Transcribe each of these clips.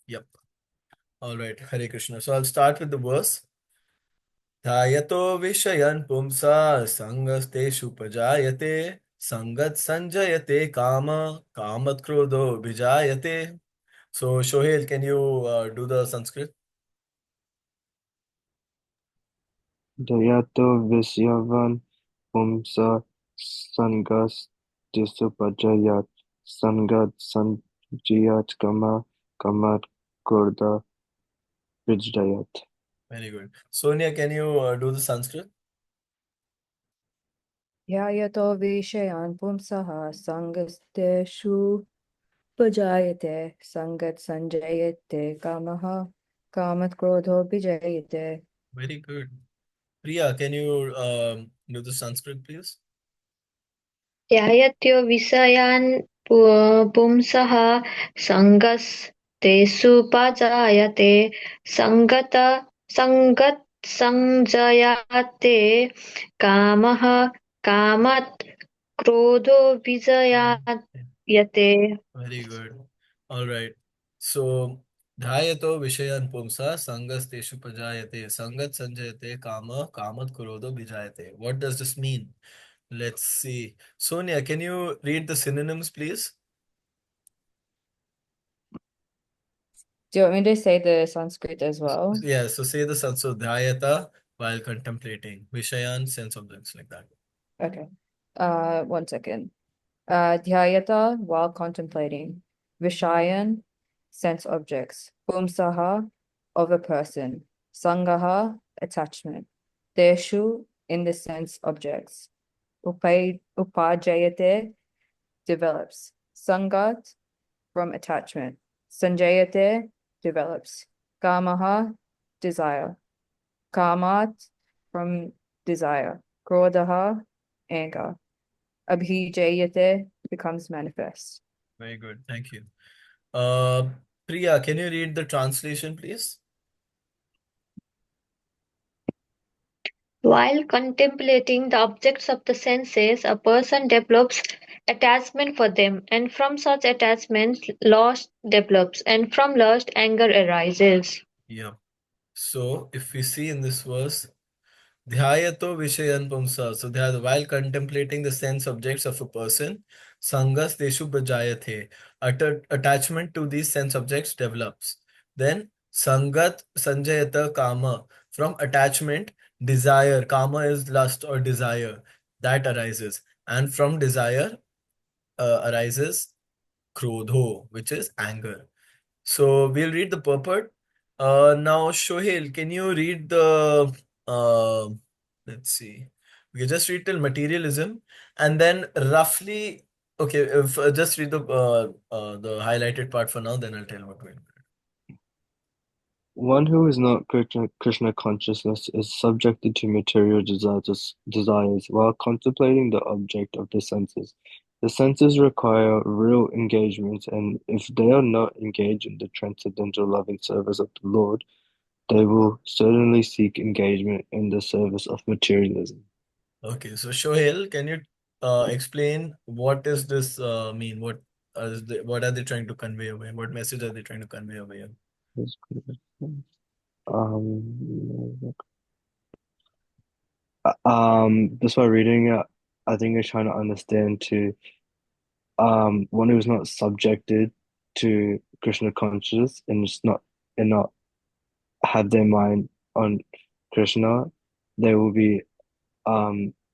Yep. All right. Hare Krishna. So I'll start with the verse. Dhayato vishayan pumsa sangasteshu pajayate sangat sanjayate kamat krodho bijayate. So Shohel, can you do the Sanskrit? Dayato Visyavan Pumsa Sangas Disupajayat Sangat Sanjayat Kamat Kurda Vijdayat. Very good. Sonia, can you do the Sanskrit? ध्यायतो विषयान् पुंसः सङ्गस्तेषु उपजायते सङ्गत्सञ्जयते कामः कामक्रोधोऽभिजयते. Very good. Priya, can you do the Sanskrit, please? ध्यायत्यो विषयान् पुंसः सङ्गस्तेषुपजायते सङ्गत्सञ्जयते कामः कामात् क्रोधो विजयते. Very good. All right. So, dhyato vishayan pumsa sangas teshu pajayate sangat sanjayate kamat kurodho bijayate. What does this mean? Let's see. Sonia, can you read the synonyms, please? Do you want me to say the Sanskrit as well? Yeah, so say the so dhyayata while contemplating. Vishayan, sense objects like that. Okay. 1 second. Dhyayata while contemplating. Vishayan, sense objects. Pumsaha, of a person. Sangaha, attachment. Deshu, in the sense objects. Upajayate, develops. Sangat, from attachment. Sanjayate, develops. Kamaha, desire. Kamat, from desire. Krodhaha, anger. Abhijayate, becomes manifest. Very good. Thank you. Uh, Priya, can you read the translation, please? While contemplating the objects of the senses, a person develops attachment for them, and from such attachment, lust develops, and from lust, anger arises. Yeah. So, if we see in this verse, Dhyayato Vishayan Pumsa. So while contemplating the sense objects of a person, Sangas Deshu Bhajayate. Attachment to these sense objects develops. Then Sangat Sanjayata Kama. From attachment, desire. Kama is lust or desire. That arises. And from desire arises Krodho, which is anger. So we'll read the purport. Now, Shohel, can you read the uh, let's see. We can just read till materialism, and then roughly, okay, if just read the highlighted part for now, then I'll tell what we'll do. One who is not Krishna consciousness is subjected to material desires while contemplating the object of the senses. The senses require real engagement, and if they are not engaged in the transcendental loving service of the Lord, they will certainly seek engagement in the service of materialism. Okay, so Shohel, can you explain what does this mean? What are they trying to convey away? What message are they trying to convey away? Um, just by reading it, I think they're trying to understand one who's not subjected to Krishna consciousness and not have their mind on Krishna, they will be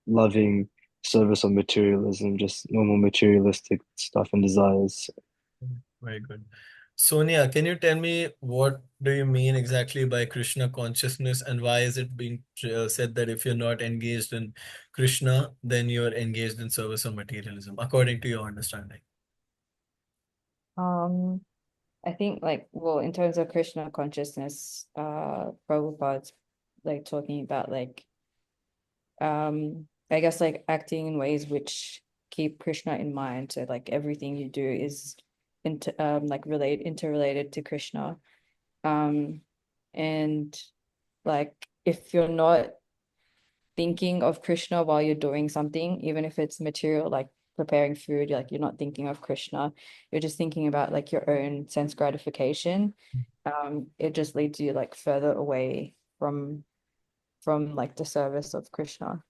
loving service of materialism, just normal materialistic stuff and desires. Very good. Sonia, can you tell me what do you mean exactly by Krishna consciousness and why is it being said that if you're not engaged in Krishna, then you're engaged in service of materialism, according to your understanding? Um, I think well, in terms of Krishna consciousness, Prabhupada's like talking about I guess like acting in ways which keep Krishna in mind. So like everything you do is interrelated to Krishna. And like if you're not thinking of Krishna while you're doing something, even if it's material, like preparing food, you're not thinking of Krishna. You're just thinking about like your own sense gratification. It just leads you like further away from like the service of Krishna.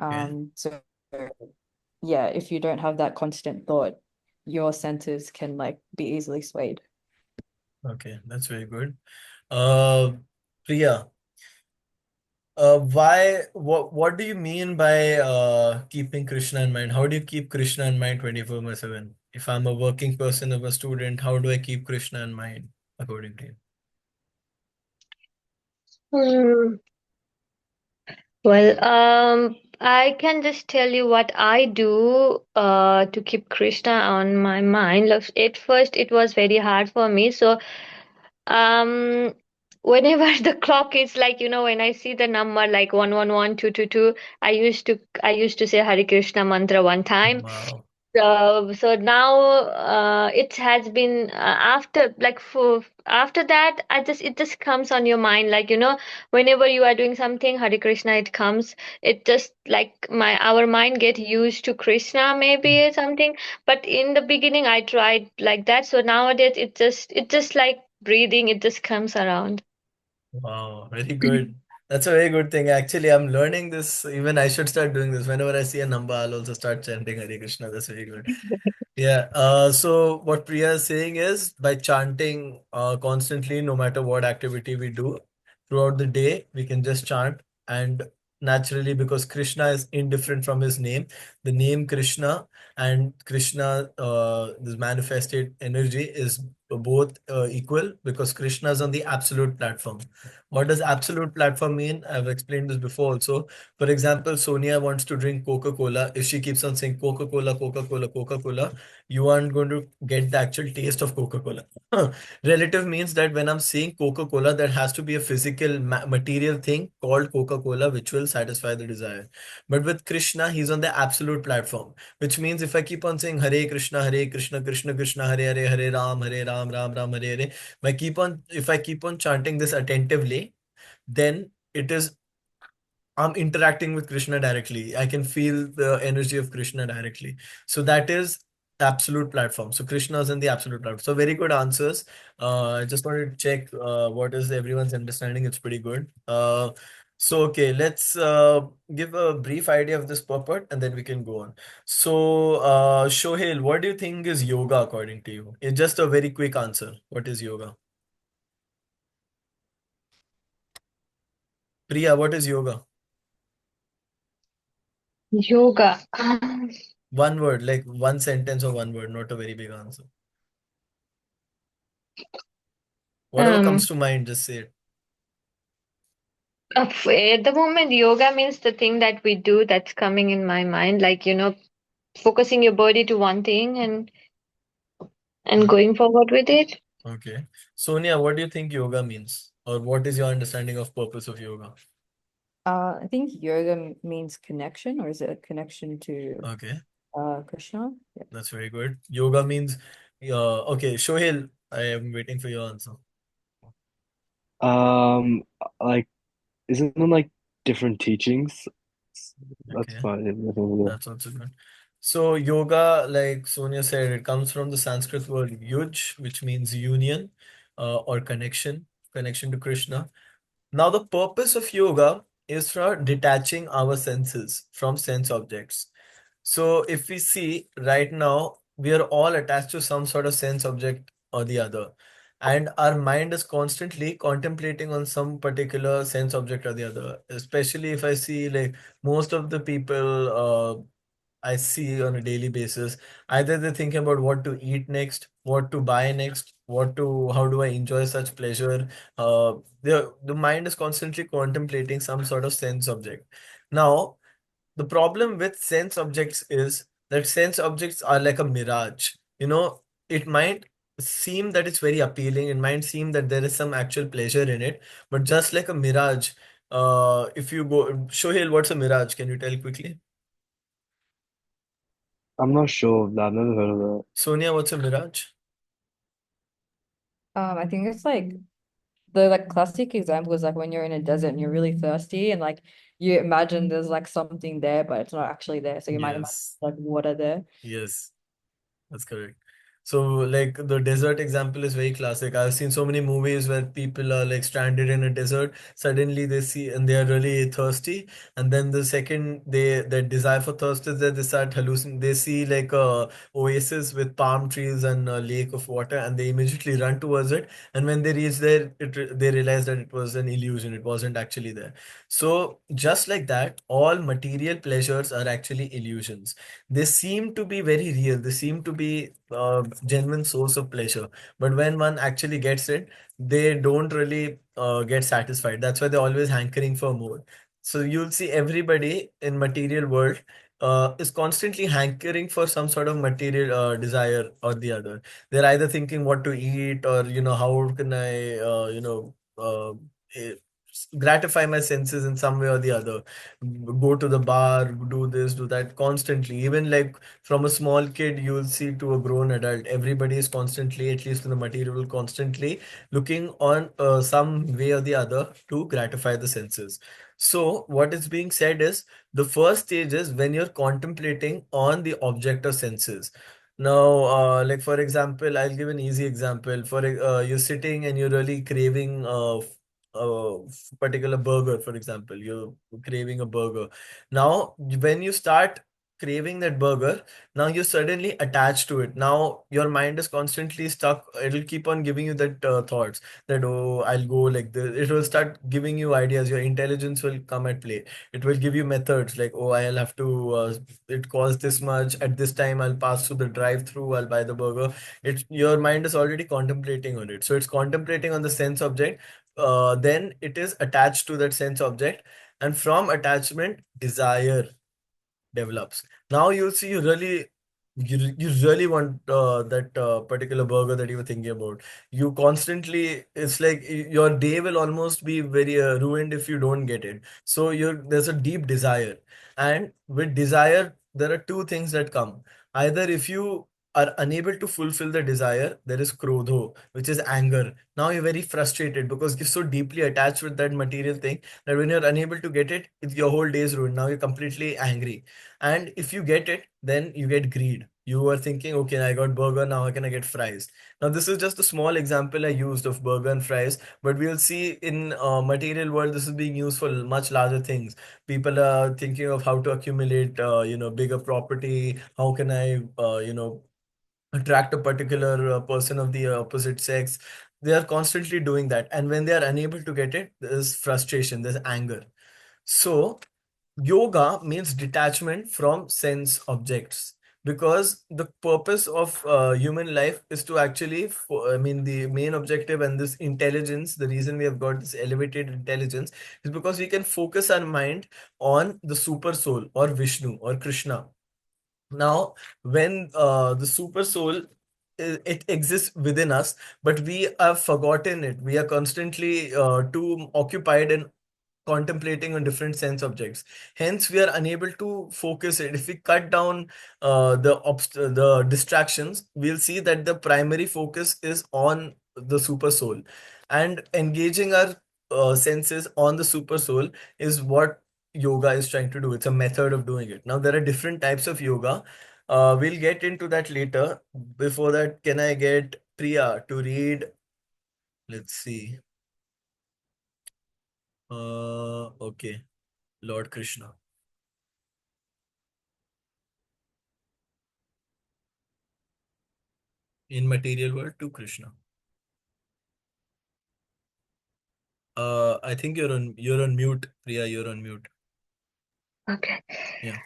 Okay. So yeah, if you don't have that constant thought, your senses can like be easily swayed. Okay, that's very good. Priya, what do you mean by keeping Krishna in mind? How do you keep Krishna in mind 24/7? If I'm a working person, I'm a student, how do I keep Krishna in mind according to you? Hmm. Well, I can just tell you what I do to keep Krishna on my mind. Look, at first, it was very hard for me. So, whenever the clock is like, when I see the number like 111222, I used to say Hare Krishna mantra one time. Wow. So now it has been after like for after that it just comes on your mind, like whenever you are doing something Hare Krishna, it comes. It just like my our mind get used to Krishna maybe or something. But in the beginning I tried like that, so nowadays it just like breathing, it just comes around. Wow, very good. That's a very good thing. Actually, I'm learning this. Even I should start doing this. Whenever I see a number, I'll also start chanting Hare Krishna. That's very good. Yeah. So what Priya is saying is by chanting constantly, no matter what activity we do throughout the day, we can just chant. And naturally, because Krishna is indifferent from his name, the name Krishna and Krishna, this manifested energy is both equal because Krishna is on the absolute platform. What does absolute platform mean? I've explained this before also. For example, Sonia wants to drink Coca-Cola. If she keeps on saying Coca-Cola, Coca-Cola, Coca-Cola, you aren't going to get the actual taste of Coca-Cola. Relative means that when I'm saying Coca-Cola, there has to be a physical material thing called Coca-Cola which will satisfy the desire. But with Krishna, he's on the absolute platform, which means if I keep on saying Hare Krishna, Krishna Krishna, Hare Hare, Hare Ram, Ram Ram, Hare Hare, if I keep on chanting this attentively, then it is I'm interacting with Krishna directly. I can feel the energy of Krishna directly. So that is absolute platform. So Krishna is in the absolute platform. So very good answers. I just wanted to check what is everyone's understanding. It's pretty good. So okay, let's give a brief idea of this purport and then we can go on. So Shohel, what do you think is yoga according to you? It's just a very quick answer. What is yoga? Priya, what is yoga? Yoga. One word, like one sentence or one word, not a very big answer. Whatever um comes to mind, just say it. at the moment, yoga means the thing that we do that's coming in my mind, like focusing your body to one thing and Hmm. going forward with it. Okay. Sonia, what do you think yoga means? Or what is your understanding of purpose of yoga? I think yoga means connection, or is it a connection to Okay, Krishna? Yeah. that's very good. Yoga means, okay, Shohil, I am waiting for your answer. Um, like, isn't it like different teachings? That's Okay, fine. Yeah. that's also good. So yoga, like Sonia said, it comes from the Sanskrit word yuj, which means union or connection to Krishna. Now, the purpose of yoga is for detaching our senses from sense objects. So, if we see right now, we are all attached to some sort of sense object or the other, and our mind is constantly contemplating on some particular sense object or the other. Especially if I see like most of the people I see on a daily basis, either they're thinking about what to eat next, what to buy next, how do I enjoy such pleasure. The mind is constantly contemplating some sort of sense object. Now, the problem with sense objects is that sense objects are like a mirage. It might seem that it's very appealing, it might seem that there is some actual pleasure in it, but just like a mirage, if you go, Shohil, what's a mirage? Can you tell quickly? I'm not sure of that. I've never heard of that. Sonia, what's a mirage? I think it's like the like classic example is like when you're in a desert and you're really thirsty and like you imagine there's like something there, but it's not actually there. So you might imagine Yes, like water there. yes. That's correct. So, like the desert example is very classic. I've seen so many movies where people are like stranded in a desert. Suddenly they see and they are really thirsty, and then the second their desire for thirst is that they start hallucinating. They see like a oasis with palm trees and a lake of water, and they immediately run towards it. And when they reach there, they realize that it was an illusion. It wasn't actually there. So, just like that, all material pleasures are actually illusions. They seem to be very real. They seem to be a genuine source of pleasure. But when one actually gets it, they don't really get satisfied. That's why they're always hankering for more. So you'll see everybody in material world is constantly hankering for some sort of material desire or the other. They're either thinking what to eat or, how can I, eh, gratify my senses in some way or the other, go to the bar, do this, do that constantly. Even like from a small kid, you'll see to a grown adult, everybody is constantly, at least in the material, world, constantly looking on some way or the other to gratify the senses. So, what is being said is the first stage is when you're contemplating on the object of senses. Now, like for example, I'll give an easy example. You're sitting and you're really craving a particular burger, for example, you're craving a burger. Now, when you start craving that burger, now you're suddenly attached to it. Now, your mind is constantly stuck. It'll keep on giving you that thoughts that, oh, I'll go like this. It will start giving you ideas. Your intelligence will come at play. It will give you methods like, oh, I'll have to, it costs this much. At this time, I'll pass through the drive-through. I'll buy the burger. Your mind is already contemplating on it. So it's contemplating on the sense object, then it is attached to that sense object, and from attachment desire develops. Now you'll see you really want that particular burger that you were thinking about. You constantly, it's like your day will almost be very ruined if you don't get it. So there's a deep desire, and with desire there are two things that come. Either if you are unable to fulfill the desire, there is krodho, which is anger. Now you're very frustrated because you're so deeply attached with that material thing that when you're unable to get it, your whole day is ruined. Now you're completely angry. And if you get it, then you get greed. You are thinking, okay, I got burger, now how can I get fries? Now, this is just a small example I used of burger and fries, but we'll see in material world, this is being used for much larger things. People are thinking of how to accumulate, bigger property. How can I, attract a particular person of the opposite sex? They are constantly doing that. And when they are unable to get it, there's frustration, there's anger. So, yoga means detachment from sense objects, because the purpose of human life is to actually, I mean, the main objective and this intelligence, the reason we have got this elevated intelligence is because we can focus our mind on the super soul or Vishnu or Krishna. Now, when the super soul, it exists within us, but we have forgotten it. We are constantly too occupied in contemplating on different sense objects. Hence, we are unable to focus it. If we cut down the distractions, we'll see that the primary focus is on the super soul, and engaging our senses on the super soul is what yoga is trying to do. It's a method of doing it. Now, there are different types of yoga. We'll get into that later. Before that, can I get Priya to read? Let's see. Okay. Lord Krishna. In material world to Krishna. I think you're on mute, Priya. You're on mute. Okay. Yeah.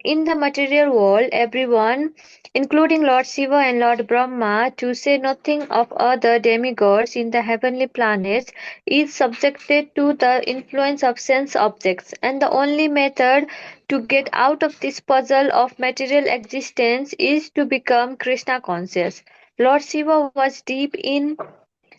In the material world, everyone, including Lord Shiva and Lord Brahma, to say nothing of other demigods in the heavenly planets, is subjected to the influence of sense objects, and the only method to get out of this puzzle of material existence is to become Krishna conscious. Lord Shiva was deep in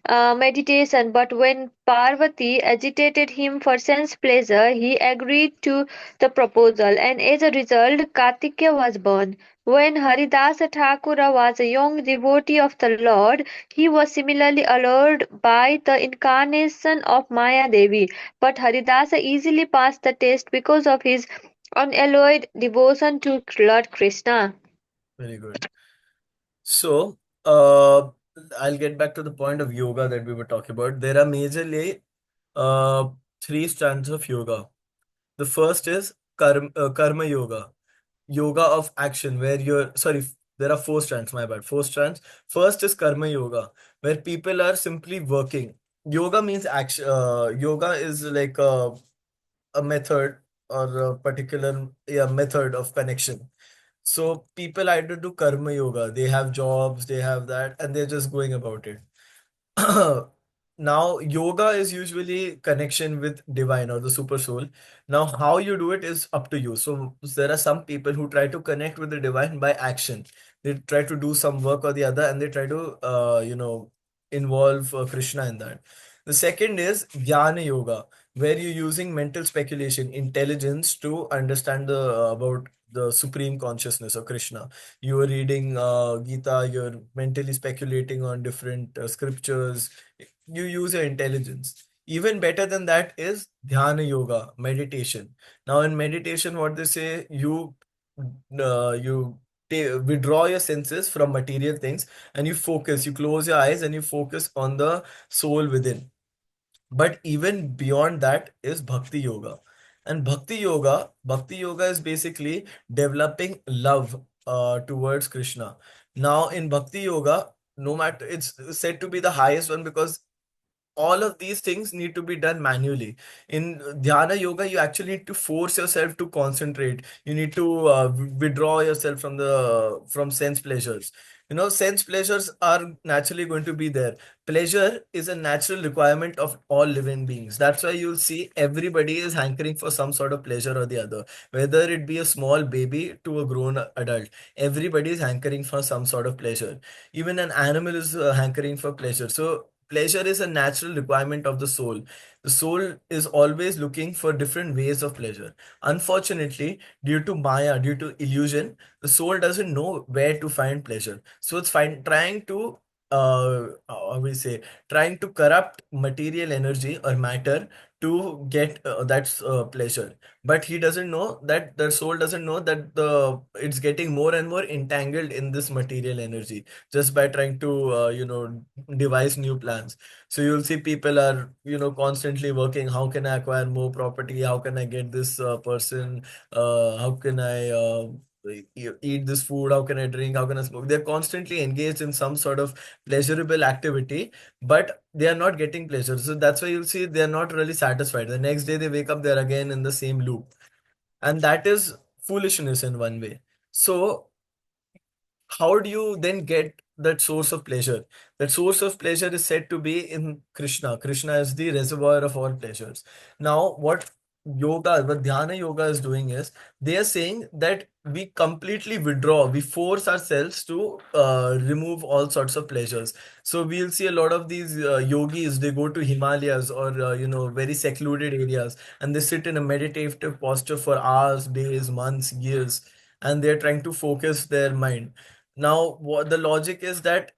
meditation, but when Parvati agitated him for sense pleasure, he agreed to the proposal, and as a result, Kartikeya was born. When Haridasa Thakura was a young devotee of the Lord, he was similarly allured by the incarnation of Maya Devi, but Haridasa easily passed the test because of his unalloyed devotion to Lord Krishna. Very good. So, uh, I'll get back to the point of yoga that we were talking about. There are majorly uh, three strands of yoga. The first is karma yoga, yoga of action, where you're sorry, there are four strands, my bad, four strands. First is karma yoga, where people are simply working. Yoga means action. Yoga is like a method or a particular, yeah, method of connection. So people either do karma yoga, they have jobs, they have that, and they're just going about it. Now, yoga is usually connection with divine or the super soul. Now, how you do it is up to you. So, there are some people who try to connect with the divine by action. They try to do some work or the other, and they try to, involve Krishna in that. The second is Jnana Yoga, where you're using mental speculation, intelligence to understand about the supreme consciousness of Krishna. You are reading Gita, you're mentally speculating on different scriptures. You use your intelligence. Even better than that is dhyana yoga, meditation. Now, in meditation, what they say, you withdraw your senses from material things and you focus. You close your eyes and you focus on the soul within. But even beyond that is bhakti yoga is basically developing love towards Krishna. Now in bhakti yoga, no matter, it's said to be the highest one because all of these things need to be done manually. In dhyana yoga, you actually need to force yourself to concentrate. You need to withdraw yourself from the from sense pleasures. Sense pleasures are naturally going to be there. Pleasure is a natural requirement of all living beings. That's why you'll see everybody is hankering for some sort of pleasure or the other, whether it be a small baby to a grown adult. Everybody is hankering for some sort of pleasure. Even an animal is hankering for pleasure. So pleasure is a natural requirement of the soul. The soul is always looking for different ways of pleasure. Unfortunately, due to Maya, due to illusion, the soul doesn't know where to find pleasure. So it's trying to, how we say, trying to corrupt material energy or matter to get that pleasure. But he doesn't know that the soul doesn't know that it's getting more and more entangled in this material energy just by trying to devise new plans. So you'll see people are constantly working. How can I acquire more property? How can I get this person? How can I eat this food? How can I drink? How can I smoke? They're constantly engaged in some sort of pleasurable activity, but they are not getting pleasure. So that's why you'll see they're not really satisfied. The next day they wake up, they're again in the same loop, and that is foolishness in one way. So how do you then get that source of pleasure? That source of pleasure is said to be in Krishna. Krishna is the reservoir of all pleasures. Now, what dhyana yoga is doing is they are saying that we completely withdraw, we force ourselves to remove all sorts of pleasures. So we'll see a lot of these yogis, they go to Himalayas or very secluded areas, and they sit in a meditative posture for hours, days, months, years, and they're trying to focus their mind. Now, what the logic is that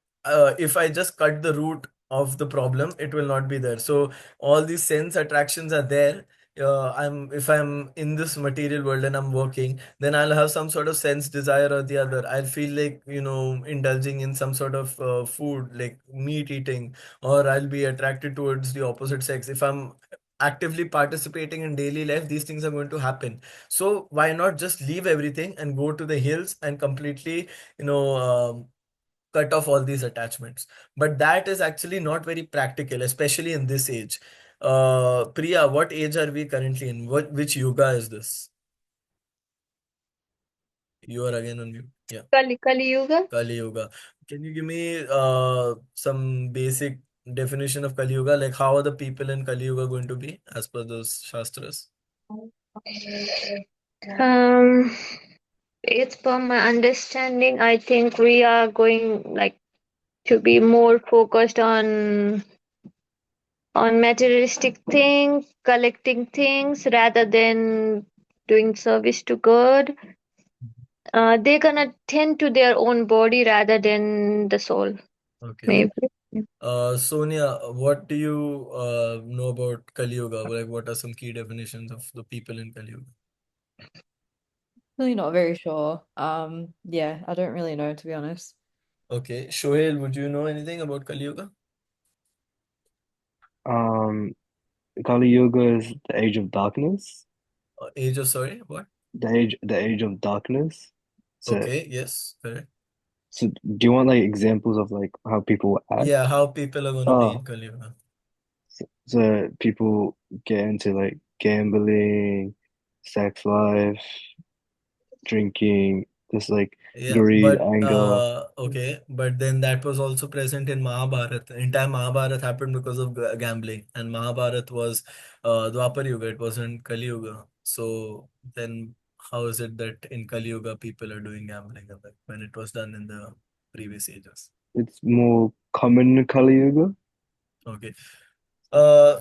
if I just cut the root of the problem, it will not be there. So all these sense attractions are there. If I'm in this material world and I'm working, then I'll have some sort of sense desire or the other. I'll feel like indulging in some sort of food like meat eating, or I'll be attracted towards the opposite sex. If I'm actively participating in daily life, these things are going to happen. So why not just leave everything and go to the hills and completely you know um, cut off all these attachments? But that is actually not very practical, especially in this age. Priya, what age are we currently in? Which yoga is this? You are again on mute. Yeah. Kali Yuga. Kali yoga. Can you give me some basic definition of Kali yoga? Like, how are the people in Kali yoga going to be as per those shastras? Um, it's per my understanding, I think we are going like to be more focused on materialistic things, collecting things rather than doing service to God. they're gonna tend to their own body rather than the soul, Okay. maybe. Sonia, what do you know about Kali Yuga? Like, what are some key definitions of the people in Kali Yuga? Really not very sure. Yeah, I don't really know, to be honest. Okay, Shohel, would you know anything about Kali Yuga? Um, Kali Yuga is the age of darkness. Age of, sorry, what? The age of darkness. So, Okay, yes, correct. so do you want like examples of like how people act? Yeah, how people are gonna be Oh, in Kali Yuga. so people get into like gambling, sex life, drinking, just like Yeah, greed, but anger. okay, but then that was also present in Mahabharata. Entire Mahabharata happened because of gambling, and Mahabharata was Dwapar Yuga. It wasn't Kali Yuga. So then, how is it that in Kali Yuga people are doing gambling when it was done in the previous ages? It's more common in Kali Yuga. Okay.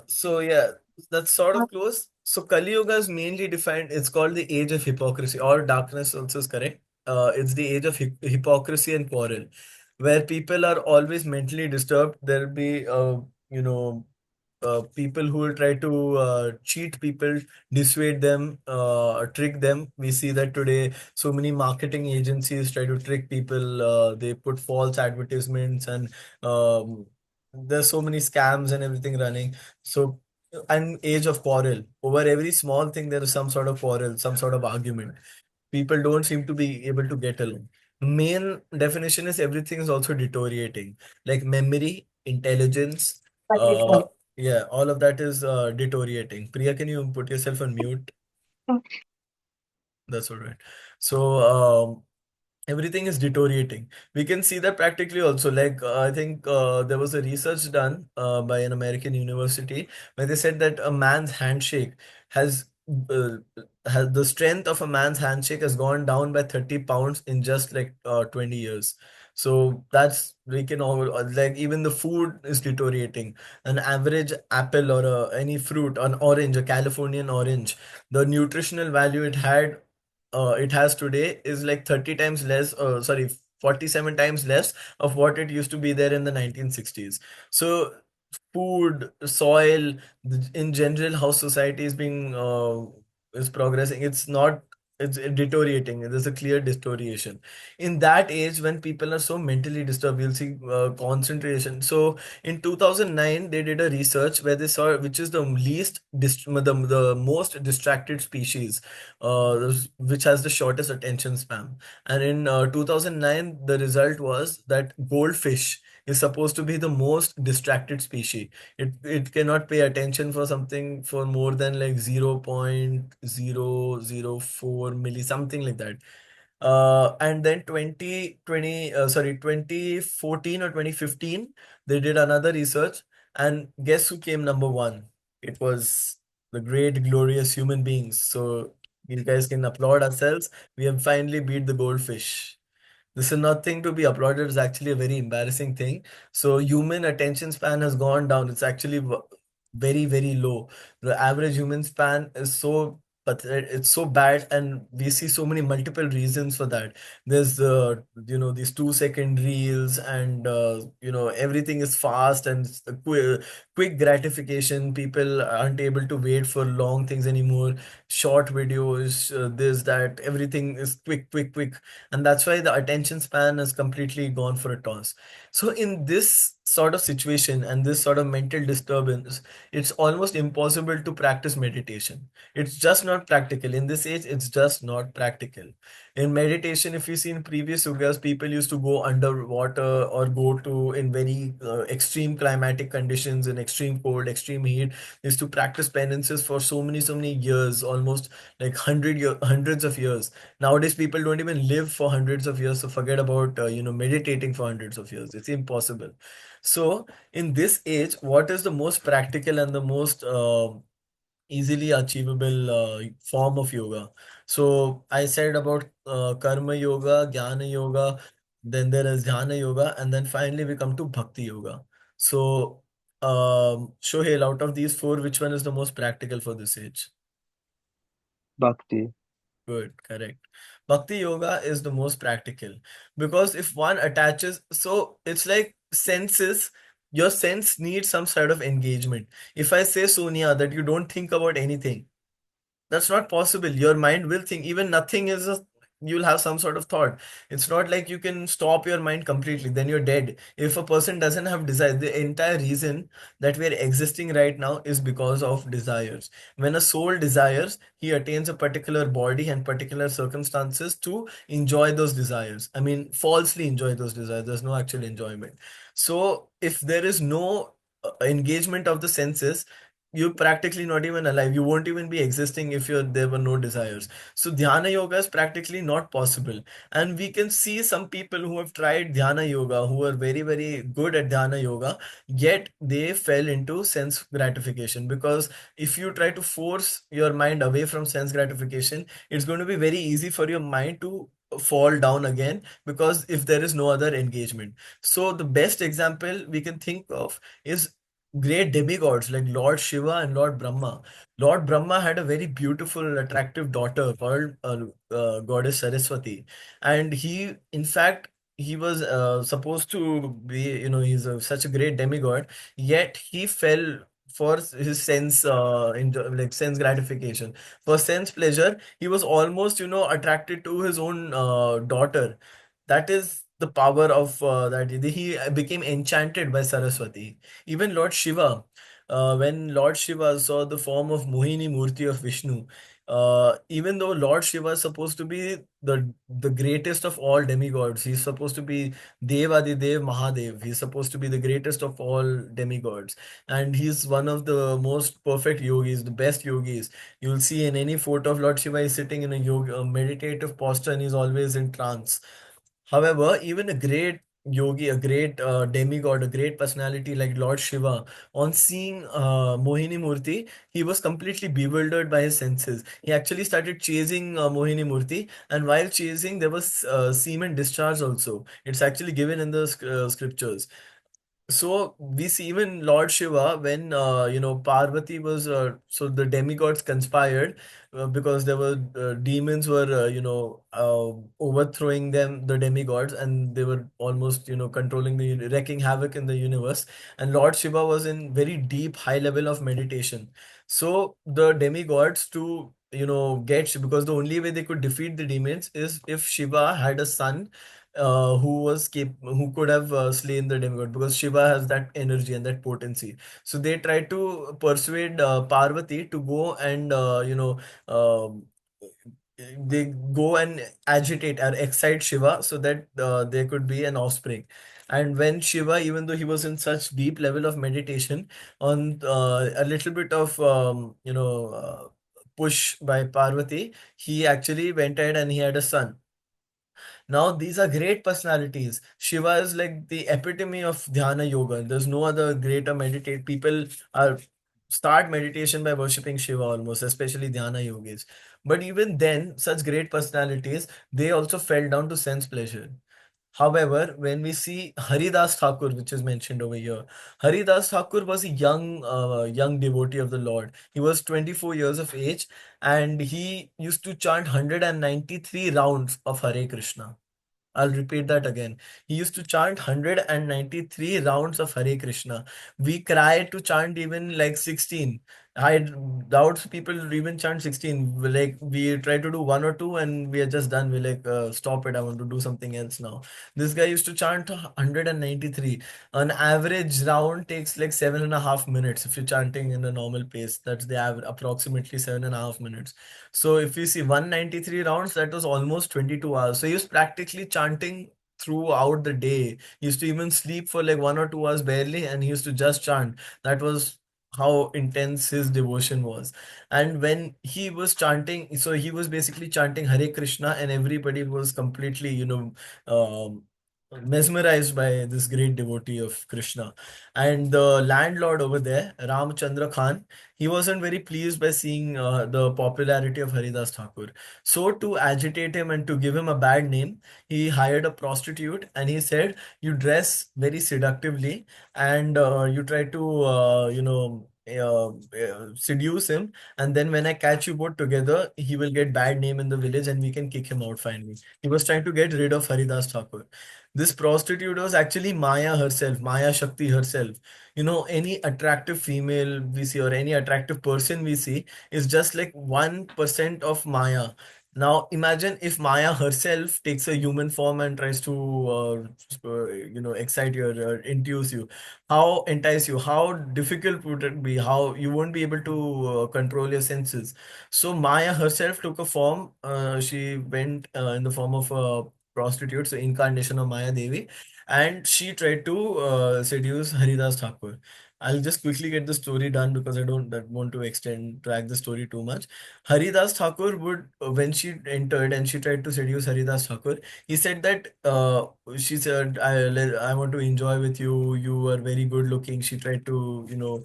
So yeah, that's sort of close. So Kali Yuga is mainly defined, it's called the age of hypocrisy, or darkness also is correct. It's the age of hypocrisy and quarrel, where people are always mentally disturbed. There'll be, you know, people who will try to cheat people, dissuade them, trick them. We see that today, so many marketing agencies try to trick people. They put false advertisements, and there's so many scams and everything running. So, an age of quarrel. Over every small thing, there is some sort of quarrel, some sort of argument. People don't seem to be able to get along. Main definition is everything is also deteriorating, like memory, intelligence. Yeah, all of that is deteriorating. Priya, can you put yourself on mute? That's all right. So, everything is deteriorating. We can see that practically also. Like, I think there was a research done by an American university where they said that a man's handshake has uh, has the strength of a man's handshake has gone down by 30 pounds in just like 20 years. So that's we can all like even the food is deteriorating. An average apple or any fruit, an orange, a Californian orange, the nutritional value it has today is like 30 times less, sorry, 47 times less of what it used to be there in the 1960s. So food, soil, in general, how society is being is progressing, it's deteriorating. There's a clear deterioration. In that age, when people are so mentally disturbed, you'll see concentration. So in 2009, they did a research where they saw which is the the most distracted species, which has the shortest attention span. And in 2009, the result was that goldfish is supposed to be the most distracted species. It cannot pay attention for something for more than like 0.004 milli, something like that. And then 2014 or 2015, they did another research, and guess who came number one? It was the great, glorious human beings. So you guys can applaud ourselves. We have finally beat the goldfish. This is nothing to be applauded. It's actually a very embarrassing thing. So human attention span has gone down. It's actually very, very low. The average human span is so, but it's so bad, and we see so many multiple reasons for that. There's these 2 second reels, and everything is fast and quick gratification. People aren't able to wait for long things anymore. Short videos, this, that, everything is quick, quick, quick, and that's why the attention span has completely gone for a toss. So in this sort of situation and this sort of mental disturbance, it's almost impossible to practice meditation. It's just not practical in this age. It's just not practical. In meditation, if you see in previous yugas, people used to go underwater or go to in very extreme climatic conditions, in extreme cold, extreme heat. They used to practice penances for so many years, almost like hundreds of years. Nowadays, people don't even live for hundreds of years, so forget about meditating for hundreds of years. It's impossible. So, in this age, what is the most practical and the most easily achievable form of yoga? So, I said about karma yoga, jnana yoga, then there is dhyana yoga, and then finally we come to bhakti yoga. So, Shohel, out of these four, which one is the most practical for this age? Bhakti. Good, correct. Bhakti yoga is the most practical because if one attaches, so it's like senses, your sense needs some sort of engagement. If I say, Sonia, that you don't think about anything, that's not possible. Your mind will think, even nothing is a, you'll have some sort of thought. It's not like you can stop your mind completely, then you're dead. If a person doesn't have desire, the entire reason that we're existing right now is because of desires. When a soul desires, he attains a particular body and particular circumstances to enjoy those desires. I mean, falsely enjoy those desires. There's no actual enjoyment. So if there is no engagement of the senses, you're practically not even alive. You won't even be existing if there were no desires. So dhyana yoga is practically not possible. And we can see some people who have tried dhyana yoga who are very, very good at dhyana yoga, yet they fell into sense gratification. Because if you try to force your mind away from sense gratification, it's going to be very easy for your mind to fall down again, because if there is no other engagement. So the best example we can think of is great demigods like Lord Shiva and Lord Brahma. Lord Brahma had a very beautiful, attractive daughter called Goddess Saraswati, and he, in fact, he was supposed to be, he's such a great demigod, yet he fell for his sense, like sense gratification, for sense pleasure. He was almost, attracted to his own daughter. That is the power of that. He became enchanted by Saraswati. Even Lord Shiva, when Lord Shiva saw the form of Mohini Murti of Vishnu, even though Lord Shiva is supposed to be the greatest of all demigods, he's supposed to be Dev Mahadev, he's supposed to be the greatest of all demigods, and he's one of the most perfect yogis, the best yogis. You'll see in any photo of Lord Shiva, he's sitting in a yoga, a meditative posture, and he's always in trance. However, even a great yogi, a great demigod, a great personality like Lord Shiva, on seeing Mohini Murti, he was completely bewildered by his senses. He actually started chasing Mohini Murti, and while chasing, there was semen discharge also. It's actually given in the scriptures. So we see even Lord Shiva when Parvati was so the demigods conspired because there were demons were overthrowing the demigods, and they were almost controlling the wrecking havoc in the universe, and Lord Shiva was in very deep high level of meditation. So the demigods, to get, because the only way they could defeat the demons is if Shiva had a son who could have slain the demigod, because Shiva has that energy and that potency. So they tried to persuade Parvati to go and um, they go and agitate or excite Shiva so that there could be an offspring. And when Shiva, even though he was in such deep level of meditation, on a little bit of push by Parvati, he actually went ahead and he had a son. Now, these are great personalities. Shiva is like the epitome of dhyana yoga. There's no other greater meditate. People are start meditation by worshipping Shiva almost, especially dhyana yogis. But even then, such great personalities, they also fell down to sense pleasure. However, when we see Haridas Thakur, which is mentioned over here, Haridas Thakur was a young devotee of the Lord. He was 24 years of age, and he used to chant 193 rounds of Hare Krishna. I'll repeat that again. He used to chant 193 rounds of Hare Krishna. We cry to chant even like 16. I doubt people even chant 16. Like we try to do one or two and we are just done. We like, stop it. I want to do something else now. This guy used to chant 193. An average round takes like 7.5 minutes if you're chanting in a normal pace. That's the average, approximately 7.5 minutes. So if you see 193 rounds, that was almost 22 hours. So he was practically chanting throughout the day. He used to even sleep for like 1 or 2 hours barely, and he used to just chant. That was how intense his devotion was. And when he was chanting, so he was basically chanting Hare Krishna, and everybody was completely, mesmerized by this great devotee of Krishna. And the landlord over there, Ramchandra Khan, he wasn't very pleased by seeing the popularity of Haridas Thakur. So, to agitate him and to give him a bad name, he hired a prostitute, and he said, "You dress very seductively, and you try to, seduce him, and then when I catch you both together, he will get bad name in the village and we can kick him out finally. He was trying to get rid of Haridas Thakur. This prostitute was actually Maya herself, Maya Shakti herself. You know, any attractive female we see or any attractive person we see is just like 1% of Maya. Now imagine if Maya herself takes a human form and tries to excite you or induce you, how entice you, how difficult would it be, how you won't be able to control your senses. So Maya herself took a form. She went in the form of a prostitute, so incarnation of Maya Devi, and she tried to seduce Haridas Thakur. I'll just quickly get the story done because I don't want to drag the story too much. Haridas Thakur would, when she entered and she tried to seduce Haridas Thakur, he said that she said, I want to enjoy with you. You are very good looking. She tried to,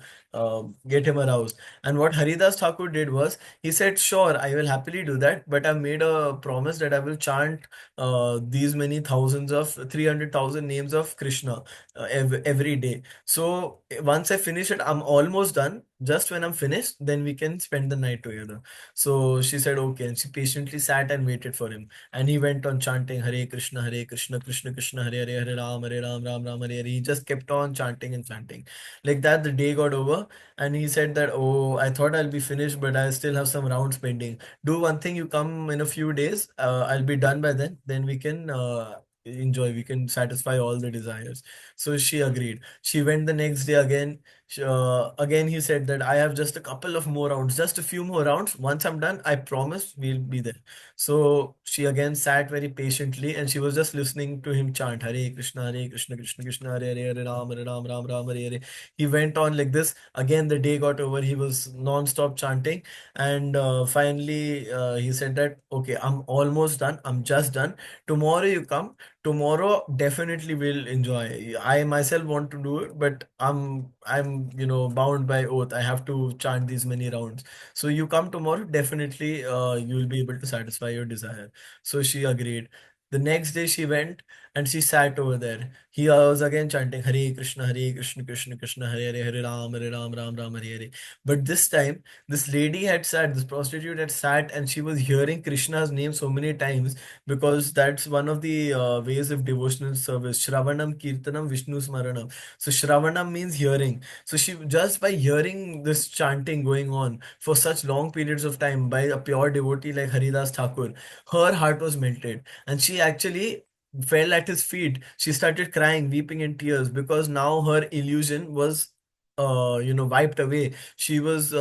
get him aroused. And what Haridas Thakur did was, he said, sure, I will happily do that, but I've made a promise that I will chant these many thousands of 300,000 names of Krishna every day. So once I finish it, I'm almost done. Just when I'm finished, then we can spend the night together. So she said, okay. And she patiently sat and waited for him. And he went on chanting Hare Krishna, Krishna Krishna, Hare Hare, Hare Ram, Ram Ram, Hare Hare. He just kept on chanting and chanting. Like that, the day got over. And he said that, oh, I thought I'll be finished, but I still have some rounds pending. Do one thing, you come in a few days. I'll be done by then. Then we can enjoy, we can satisfy all the desires. So she agreed. She went the next day again. Again, he said that I have just a couple of more rounds, just a few more rounds. Once I'm done, I promise we'll be there. So she again sat very patiently and she was just listening to him chant Hare Krishna, Krishna Krishna, Hare Hare, Hare Ram, Ram Ram, Hare Hare. He went on like this. Again, the day got over. He was non-stop chanting. And finally, he said that, okay, I'm almost done. I'm just done. Tomorrow you come. Tomorrow definitely will enjoy. I myself want to do it, but I'm bound by oath. I have to chant these many rounds. So you come tomorrow, definitely you will be able to satisfy your desire. So she agreed. The next day she went and she sat over there. He was again chanting Hare Krishna, Krishna Krishna, Hare Hare, Hare Ram, Ram Ram, Hare Hare. But this time, this lady had sat, this prostitute had sat, and she was hearing Krishna's name so many times, because that's one of the ways of devotional service. Shravanam, Kirtanam, Vishnu Smaranam. So Shravanam means hearing. So she, just by hearing this chanting going on for such long periods of time by a pure devotee like Haridas Thakur, her heart was melted, and she actually fell at his feet. She started crying, weeping in tears, because now her illusion was wiped away. She was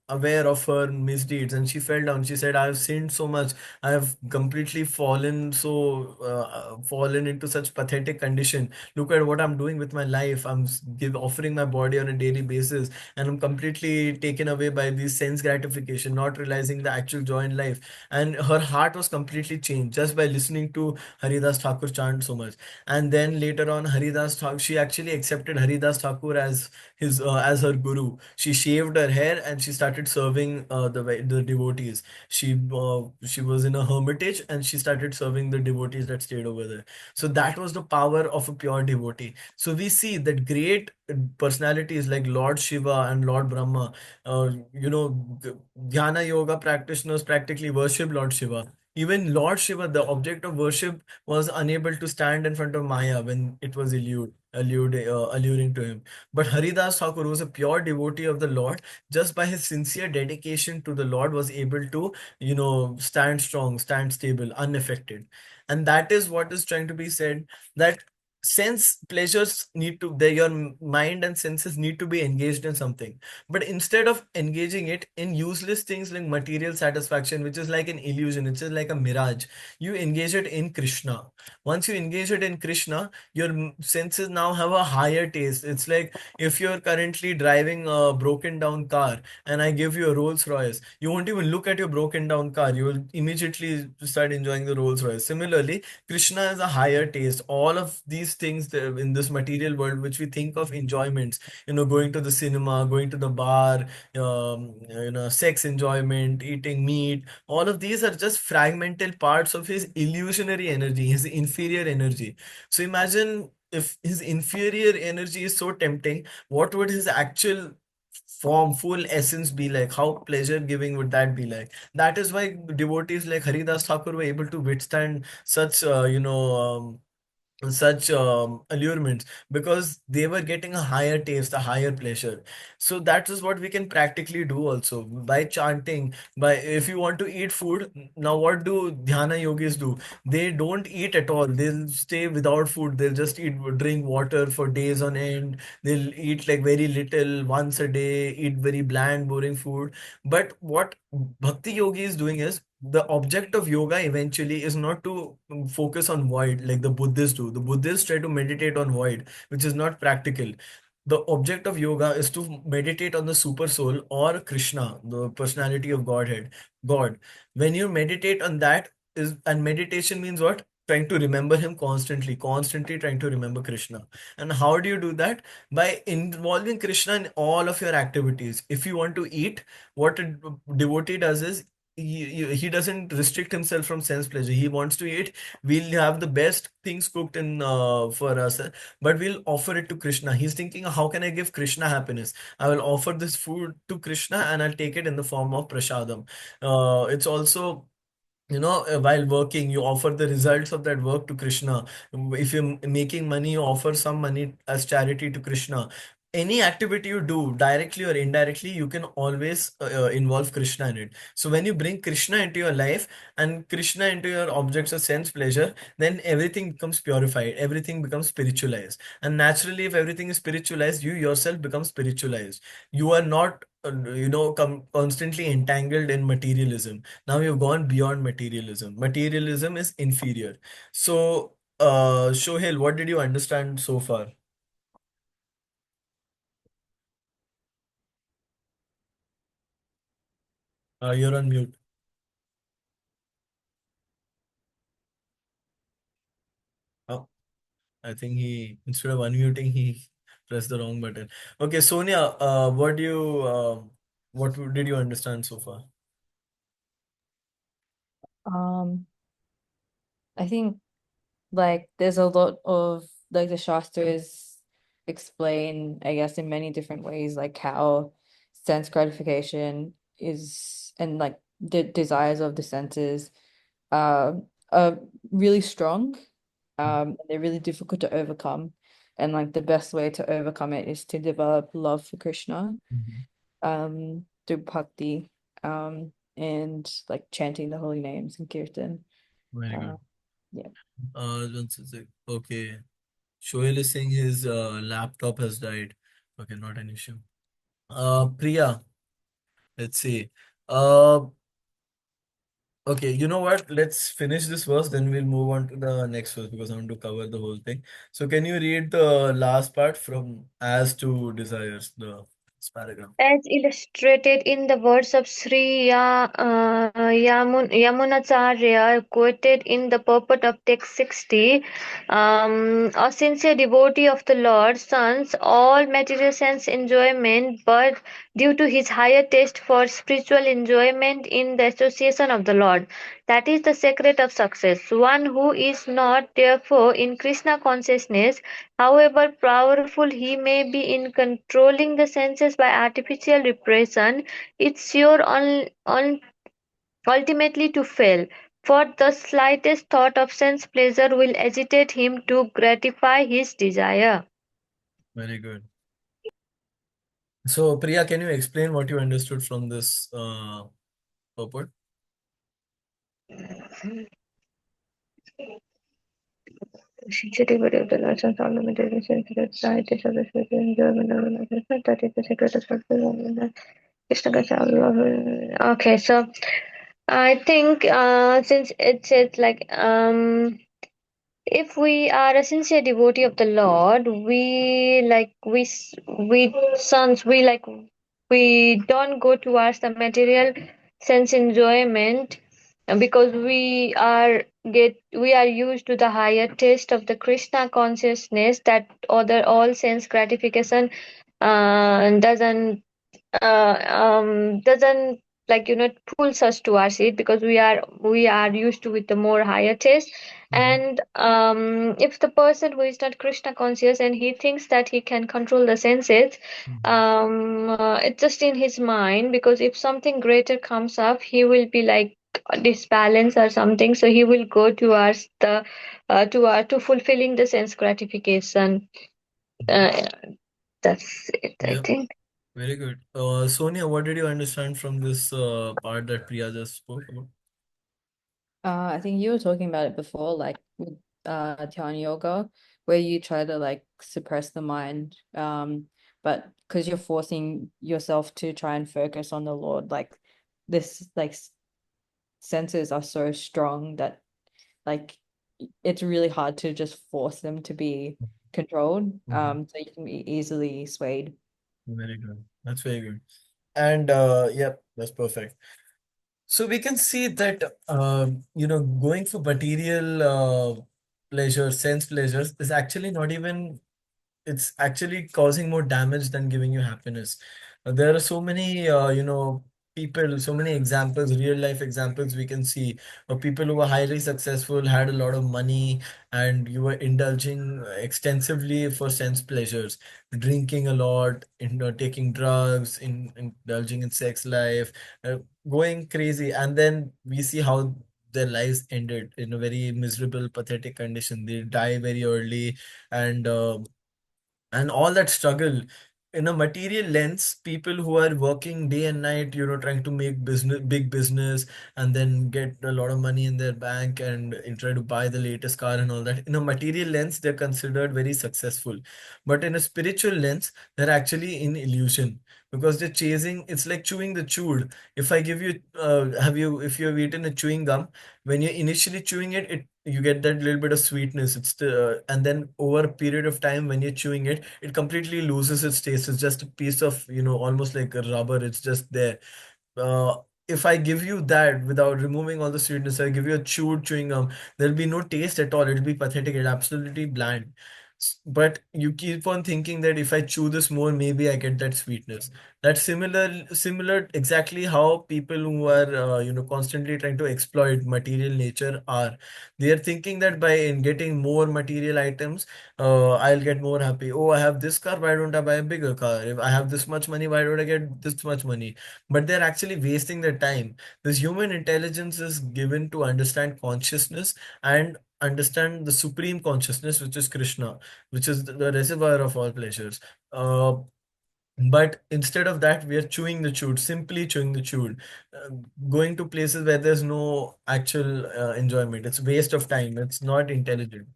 aware of her misdeeds and she fell down. She said, I've sinned so much. I have completely fallen into such pathetic condition. Look at what I'm doing with my life. Offering my body on a daily basis, and I'm completely taken away by this sense gratification, not realizing the actual joy in life. And her heart was completely changed just by listening to Haridas Thakur chant so much. And then later on, Haridas Thakur, she actually accepted Haridas Thakur as her guru. She shaved her hair and she started serving the devotees. She was in a hermitage and she started serving the devotees that stayed over there. So that was the power of a pure devotee. So we see that great personalities like Lord Shiva and Lord Brahma, Dhyana yoga practitioners practically worship Lord Shiva. Even Lord Shiva, the object of worship, was unable to stand in front of Maya when it was alluring to him. But Haridas Thakur was a pure devotee of the Lord. Just by his sincere dedication to the Lord, was able to, stand strong, stand stable, unaffected. And that is what is trying to be said, that sense pleasures need to, your mind and senses need to be engaged in something. But instead of engaging it in useless things like material satisfaction, which is like an illusion, which is like a mirage, you engage it in Krishna. Once you engage it in Krishna, your senses now have a higher taste. It's like if you're currently driving a broken down car and I give you a Rolls Royce, you won't even look at your broken down car. You will immediately start enjoying the Rolls Royce. Similarly, Krishna has a higher taste. All of these things in this material world, which we think of enjoyments, going to the cinema, going to the bar, sex enjoyment, eating meat, all of these are just fragmental parts of his illusionary energy, his inferior energy. So imagine if his inferior energy is so tempting, what would his actual form, full essence be like? How pleasure giving would that be like? That is why devotees like Haridas Thakur were able to withstand such such allurements, because they were getting a higher taste, a higher pleasure. So that is what we can practically do also by chanting. By, if you want to eat food, now what do dhyana yogis do? They don't eat at all. They'll stay without food. They'll just drink water for days on end. They'll eat like very little once a day, eat very bland, boring food. But what bhakti yogi is doing is, the object of yoga eventually is not to focus on void like the Buddhists do. The Buddhists try to meditate on void, which is not practical. The object of yoga is to meditate on the super soul or Krishna, the personality of Godhead, God. When you meditate on that, is and meditation means what? Trying to remember him constantly, constantly trying to remember Krishna. And how do you do that? By involving Krishna in all of your activities. If you want to eat, what a devotee does is, he doesn't restrict himself from sense pleasure. He wants to eat. We'll have the best things cooked in for us, but we'll offer it to Krishna. He's thinking, how can I give Krishna happiness? I will offer this food to Krishna and I'll take it in the form of prasadam. It's also, while working, you offer the results of that work to Krishna. If you're making money, you offer some money as charity to Krishna. Any activity you do, directly or indirectly, you can always involve Krishna in it. So when you bring Krishna into your life and Krishna into your objects of sense pleasure, then everything becomes purified, everything becomes spiritualized. And naturally, if everything is spiritualized, you yourself become spiritualized. You are not constantly entangled in materialism. Now you've gone beyond materialism. Materialism is inferior. So, Shohil, what did you understand so far? You're on mute. Oh, I think he, instead of unmuting, he pressed the wrong button. Okay, Sonia, what did you understand so far? I think like there's a lot of like the Shastras explain, I guess, in many different ways, like how sense gratification is and like the desires of the senses uh, are really strong. They're really difficult to overcome. And like the best way to overcome it is to develop love for Krishna Mhm. through bhakti and like chanting the holy names and kirtan. Very Uh, good. yeah. Okay. Shoail is saying his laptop has died. Okay, not an issue. Priya, let's see. Uh, okay, you know what? Let's finish this verse, then we'll move on to the next verse because I want to cover the whole thing. So, can you read the last part from as to desires, the this paragraph? As illustrated in the words of Yamunacharya, quoted in the purport of text 60, a sincere devotee of the Lord shuns all material sense enjoyment, but due to his higher taste for spiritual enjoyment in the association of the Lord. That is the secret of success. One who is not, therefore, in Krishna consciousness, however powerful he may be in controlling the senses by artificial repression, is sure ultimately to fail, for the slightest thought of sense pleasure will agitate him to gratify his desire. Very good. So, Priya, can you explain what you understood from this purport? Sensitivity of the license ornamented in sensitive scientists of the spiritual enjoyment of the that is the secret of success. Okay, so I think since it's like if we are a sincere devotee of the Lord, we sons we don't go towards the material sense enjoyment because we are used to the higher taste of the Krishna consciousness that other all sense gratification doesn't pulls us towards it because we are used to with the more higher taste, And if the person who is not Krishna conscious and he thinks that he can control the senses, it's just in his mind, because if something greater comes up, he will be like disbalance or something, so he will go towards the to fulfilling the sense gratification. uh, that's it, I Yep, think. very good. Sonia, what did you understand from this part that Priya just spoke about? I think you were talking about it before, like with Dhyana yoga, where you try to like suppress the mind, but because you're forcing yourself to try and focus on the Lord, like this, like senses are so strong that like it's really hard to just force them to be controlled. Mhm. So you can be easily swayed. Very good. That's very good. And yep, that's perfect. So we can see that going for material pleasure, sense pleasures is actually not even, it's actually causing more damage than giving you happiness. There are so many, people, so many examples, real life examples we can see of people who were highly successful, had a lot of money, and you were indulging extensively for sense pleasures, drinking a lot, taking drugs, indulging in sex life, uh, going crazy, and then we see how their lives ended in a very miserable, pathetic condition. They die very early, and all that struggle in a material lens, people who are working day and night, trying to make business, big business, and then get a lot of money in their bank, and try to buy the latest car and all that, in a material lens they're considered very successful. But in a spiritual lens, they're actually in illusion, because they're chasing, it's like chewing the chewed. If I give you have you if you have eaten a chewing gum, when you're initially chewing it, you get that little bit of sweetness. And then over a period of time, when you're chewing it, it completely loses its taste. It's just a piece of, almost like a rubber. It's just there. uh, if I give you that without removing all the sweetness, I give you a chewed chewing gum, there'll be no taste at all. It'll be pathetic. It's absolutely bland. But you keep on thinking that if I chew this more, maybe I get that sweetness. That's similar exactly how people who are, constantly trying to exploit material nature are. They are thinking that by in getting more material items, I'll get more happy. Oh, I have this car, why don't I buy a bigger car? If I have this much money, why don't I get this much money? But they're actually wasting their time. This human intelligence is given to understand consciousness and understand the supreme consciousness, which is Krishna, which is the reservoir of all pleasures. Uh, but instead of that, we are chewing the chewed, simply chewing the chewed, uh, going to places where there's no actual enjoyment. It's waste of time. It's not intelligent.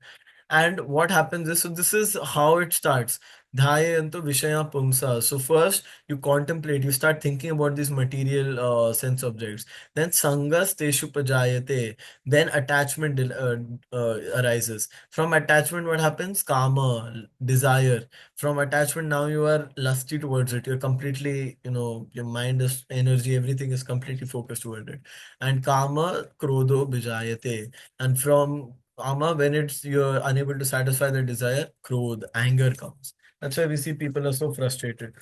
And what happens is, so this is how it starts. Dhyayanto Vishaya Pumsa. So first you contemplate, you start thinking about these material sense objects. Then Sangas Teshu Pajayate. Then attachment arises. From attachment, what happens? Kama, desire. From attachment, now you are lusty towards it. You're completely, your mind is energy, everything is completely focused toward it. And Kama, Krodho Bijayate. And from Ama, when it's you're unable to satisfy the desire, growth, anger comes. That's why we see people are so frustrated.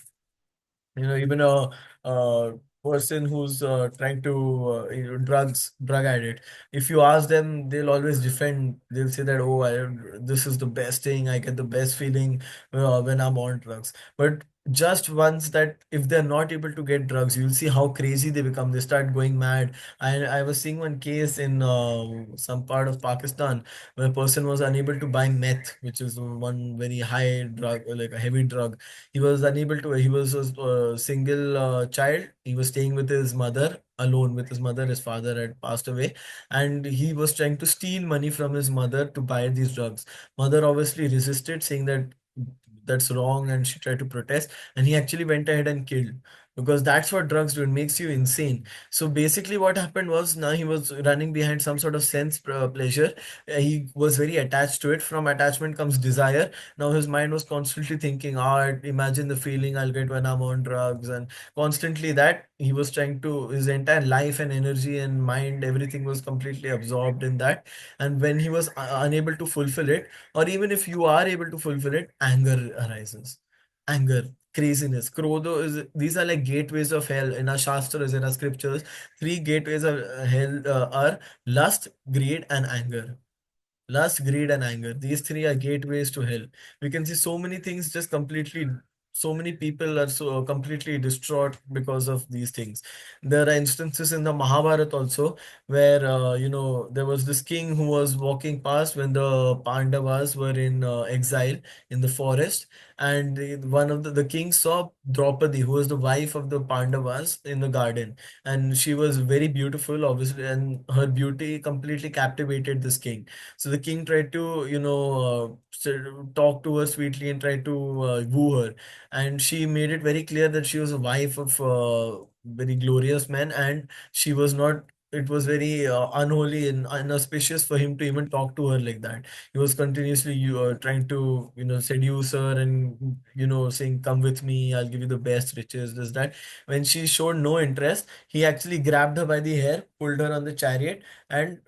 Even a person who's trying to drug addict, if you ask them, they'll always defend. They'll say that, oh, this is the best thing. I get the best feeling when I'm on drugs. But just once that, if they're not able to get drugs, you'll see how crazy they become. They start going mad. I was seeing one case in some part of Pakistan where a person was unable to buy meth, which is one very high drug, like a heavy drug. He was unable to, he was a single child. He was staying with his mother, alone with his mother. His father had passed away, and he was trying to steal money from his mother to buy these drugs. Mother obviously resisted, saying that that's wrong, and she tried to protest, and he actually went ahead and killed, because that's what drugs do. It makes you insane. So basically what happened was, now he was running behind some sort of sense pleasure. He was very attached to it. From attachment comes desire. Now his mind was constantly thinking, imagine the feeling I'll get when I'm on drugs, and constantly that he was trying to, his entire life and energy and mind, everything was completely absorbed in that. And when he was unable to fulfill it, or even if you are able to fulfill it, anger arises. Anger, craziness, krodho is, these are like gateways of hell in our shastras, in our scriptures. Three gateways of hell are lust, greed, and anger. Lust, greed, and anger. These three are gateways to hell. We can see so many things just completely, so many people are so completely distraught because of these things. There are instances in the Mahabharata also where, there was this king who was walking past when the Pandavas were in exile in the forest. And one of the king saw Draupadi, who was the wife of the Pandavas, in the garden. And she was very beautiful, obviously, and her beauty completely captivated this king. So the king tried to, talk to her sweetly and tried to woo her. And she made it very clear that she was a wife of a very glorious man, and she was not. It was very unholy and inauspicious for him to even talk to her like that. He was continuously trying to, seduce her and, saying, "Come with me, I'll give you the best riches," this, that. When she showed no interest, he actually grabbed her by the hair, pulled her on the chariot, and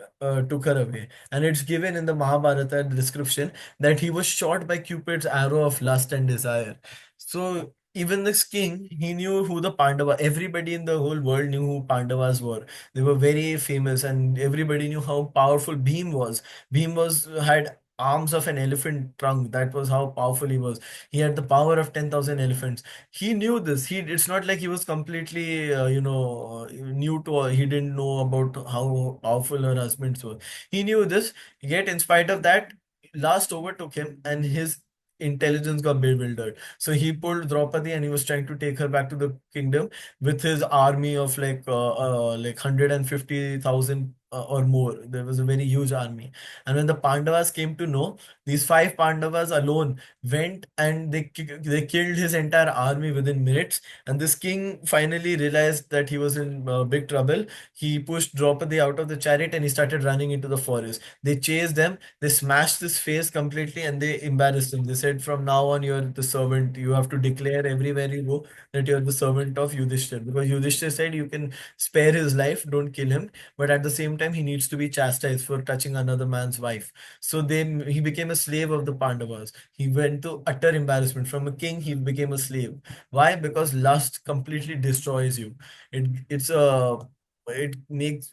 took her away. And it's given in the Mahabharata description that he was shot by Cupid's arrow of lust and desire. So even this king, he knew who the Pandava. Everybody in the whole world knew who Pandavas were. They were very famous, and everybody knew how powerful Bhim was. Bhim had arms of an elephant trunk. That was how powerful he was. He had the power of 10,000 elephants. He knew this. It's not like he was completely new to, he didn't know about how powerful her husbands were. He knew this, yet in spite of that, lust overtook him and his intelligence got bewildered. So he pulled Draupadi and he was trying to take her back to the kingdom with his army of like 150,000 or more. There was a very huge army. And when the Pandavas came to know, these five Pandavas alone went and they killed his entire army within minutes. And this king finally realized that he was in big trouble. He pushed Draupadi out of the chariot and he started running into the forest. They chased them, they smashed his face completely, and they embarrassed him. They said, "From now on, you're the servant. You have to declare everywhere you go that you're the servant of Yudhishthir." Because Yudhishthir said, "You can spare his life, don't kill him, but at the same time, he needs to be chastised for touching another man's wife." So he became a slave of the Pandavas. He went to utter embarrassment. From a king, he became a slave. Why? Because lust completely destroys you. It makes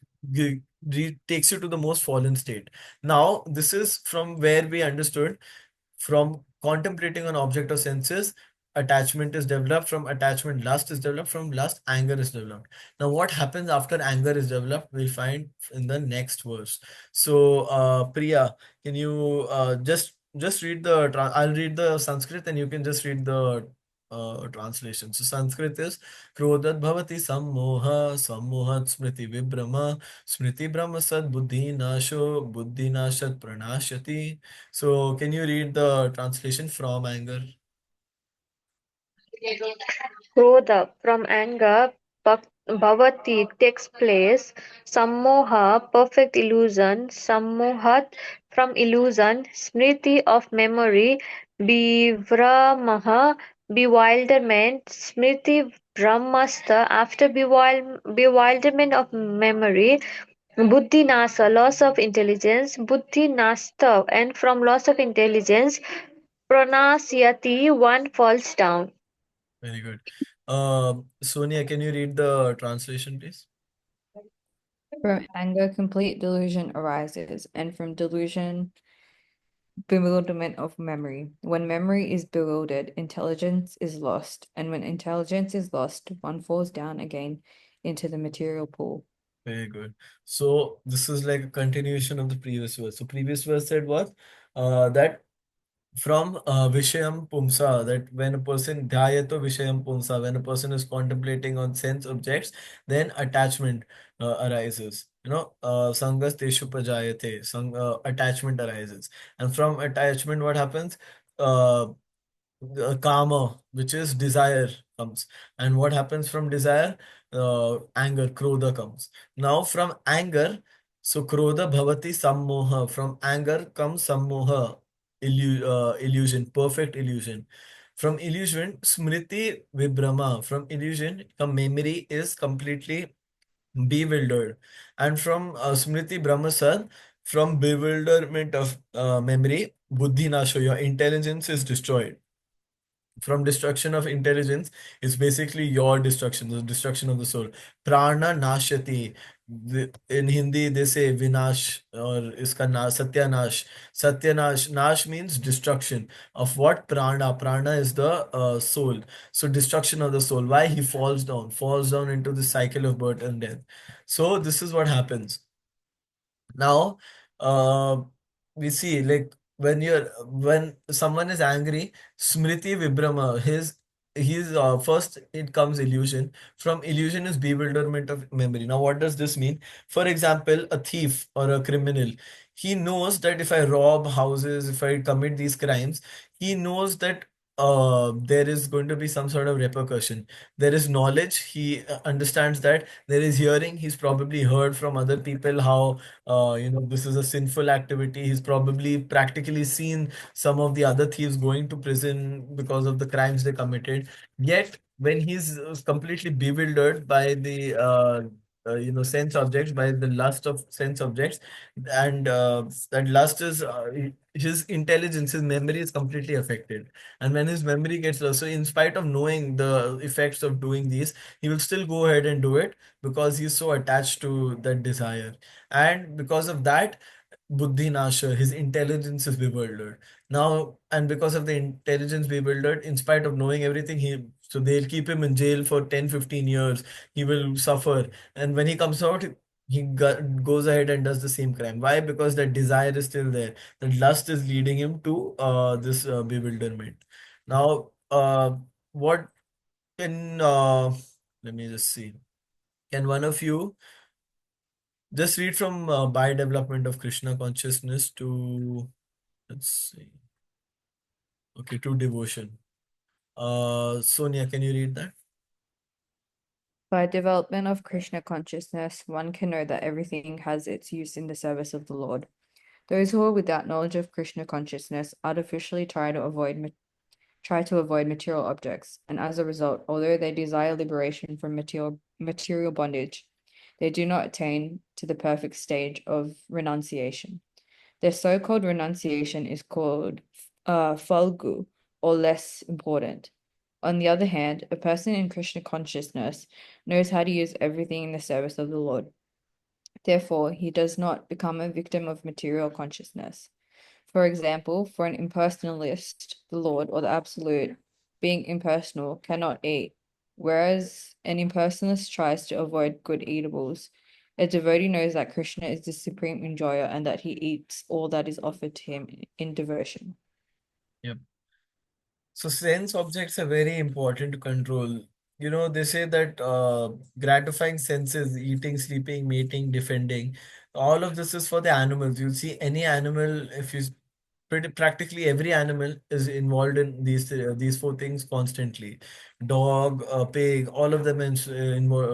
takes you to the most fallen state. Now, this is from where we understood, from contemplating an object of senses, attachment is developed. From attachment, lust is developed. From lust, anger is developed. Now, what happens after anger is developed, we'll find in the next verse. So, Priya, can you just read the I'll read the Sanskrit and you can just read the translation. So Sanskrit is Krodhat bhavati sammoha sammohat smriti vibrama smriti brahma sad buddhi nasho buddhi nashat pranashyati. So can you read the translation from anger? Krodha from anger, bhavati takes place, sammoha perfect illusion, sammohat from illusion, smriti of memory, bivramaha bewilderment, smriti brahmasta after bewilderment of memory, buddhi nasa loss of intelligence, buddhi nasta and from loss of intelligence, pranasyati one falls down. Very good. Sonia, can you read the translation, please? From anger, complete delusion arises, and from delusion, bewilderment of memory. When memory is bewildered, intelligence is lost, and when intelligence is lost, one falls down again into the material pool. Very good. So this is like a continuation of the previous verse. So previous verse said what? That from Vishayam Pumsa, that when a person Dhyayato Vishayam Pumsa, when a person is contemplating on sense objects, then attachment arises. Sangas Teshu Prajayate, attachment arises. And from attachment, what happens? Uh, Kama, which is desire, comes. And what happens from desire? Anger, Krodha comes. Now from anger, so Krodha Bhavati Sammoha. From anger comes Sammoha, illusion, perfect illusion. From illusion, Smriti Vibrama. From illusion, the memory is completely bewildered. And from Smriti Brahmasad, from bewilderment of memory, Buddhi Nasho, your intelligence is destroyed. From destruction of intelligence is basically your destruction, the destruction of the soul. Prana Nashati, In Hindi they say Vinash or iska na Satyanash. Satyanash. Nash means destruction of what? Prana. Prana is the soul. So destruction of the soul. Why? He falls down into the cycle of birth and death. So this is what happens. Now, uh, we see like when someone is angry, Smriti Vibrama, his first it comes illusion. From illusion is bewilderment of memory. Now, what does this mean? For example, a thief or a criminal, he knows that if I rob houses, if I commit these crimes, he knows that there is going to be some sort of repercussion. There is knowledge. He understands that there is hearing. He's probably heard from other people how this is a sinful activity. He's probably practically seen some of the other thieves going to prison because of the crimes they committed. Yet, when he's completely bewildered by the sense objects, by the lust of sense objects, and that lust is his intelligence, his memory is completely affected. And when his memory gets lost, so in spite of knowing the effects of doing these, he will still go ahead and do it because he's so attached to that desire. And because of that, buddhi nasha, his intelligence is bewildered now. And because of the intelligence bewildered, in spite of knowing everything, so they'll keep him in jail for 10-15 years. He will suffer, and when he comes out, goes ahead and does the same crime. Why? Because that desire is still there. That lust is leading him to this bewilderment. Now, what can let me just see, can one of you just read from By Development of Krishna Consciousness to, let's see, okay, to Devotion. Sonia, can you read that? By development of Krishna consciousness, one can know that everything has its use in the service of the Lord. Those who are without knowledge of Krishna consciousness artificially try to avoid material objects, and as a result, although they desire liberation from material bondage, they do not attain to the perfect stage of renunciation. Their so-called renunciation is called falgu, or less important. On the other hand, a person in Krishna consciousness knows how to use everything in the service of the Lord. Therefore, he does not become a victim of material consciousness. For example, for an impersonalist, the Lord or the Absolute, being impersonal, cannot eat, whereas an impersonalist tries to avoid good eatables. A devotee knows that Krishna is the supreme enjoyer and that he eats all that is offered to him in devotion. Yep. So sense objects are very important to control. They say that gratifying senses, eating, sleeping, mating, defending, all of this is for the animals. You'll see any animal, if you pretty practically every animal is involved in these four things constantly. Dog, pig, all of them is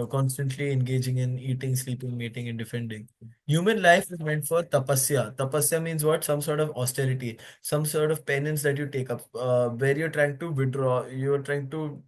constantly engaging in eating, sleeping, mating, and defending. Human life is meant for tapasya. Tapasya means what? Some sort of austerity, some sort of penance that you take up, where you're trying to withdraw. You're trying to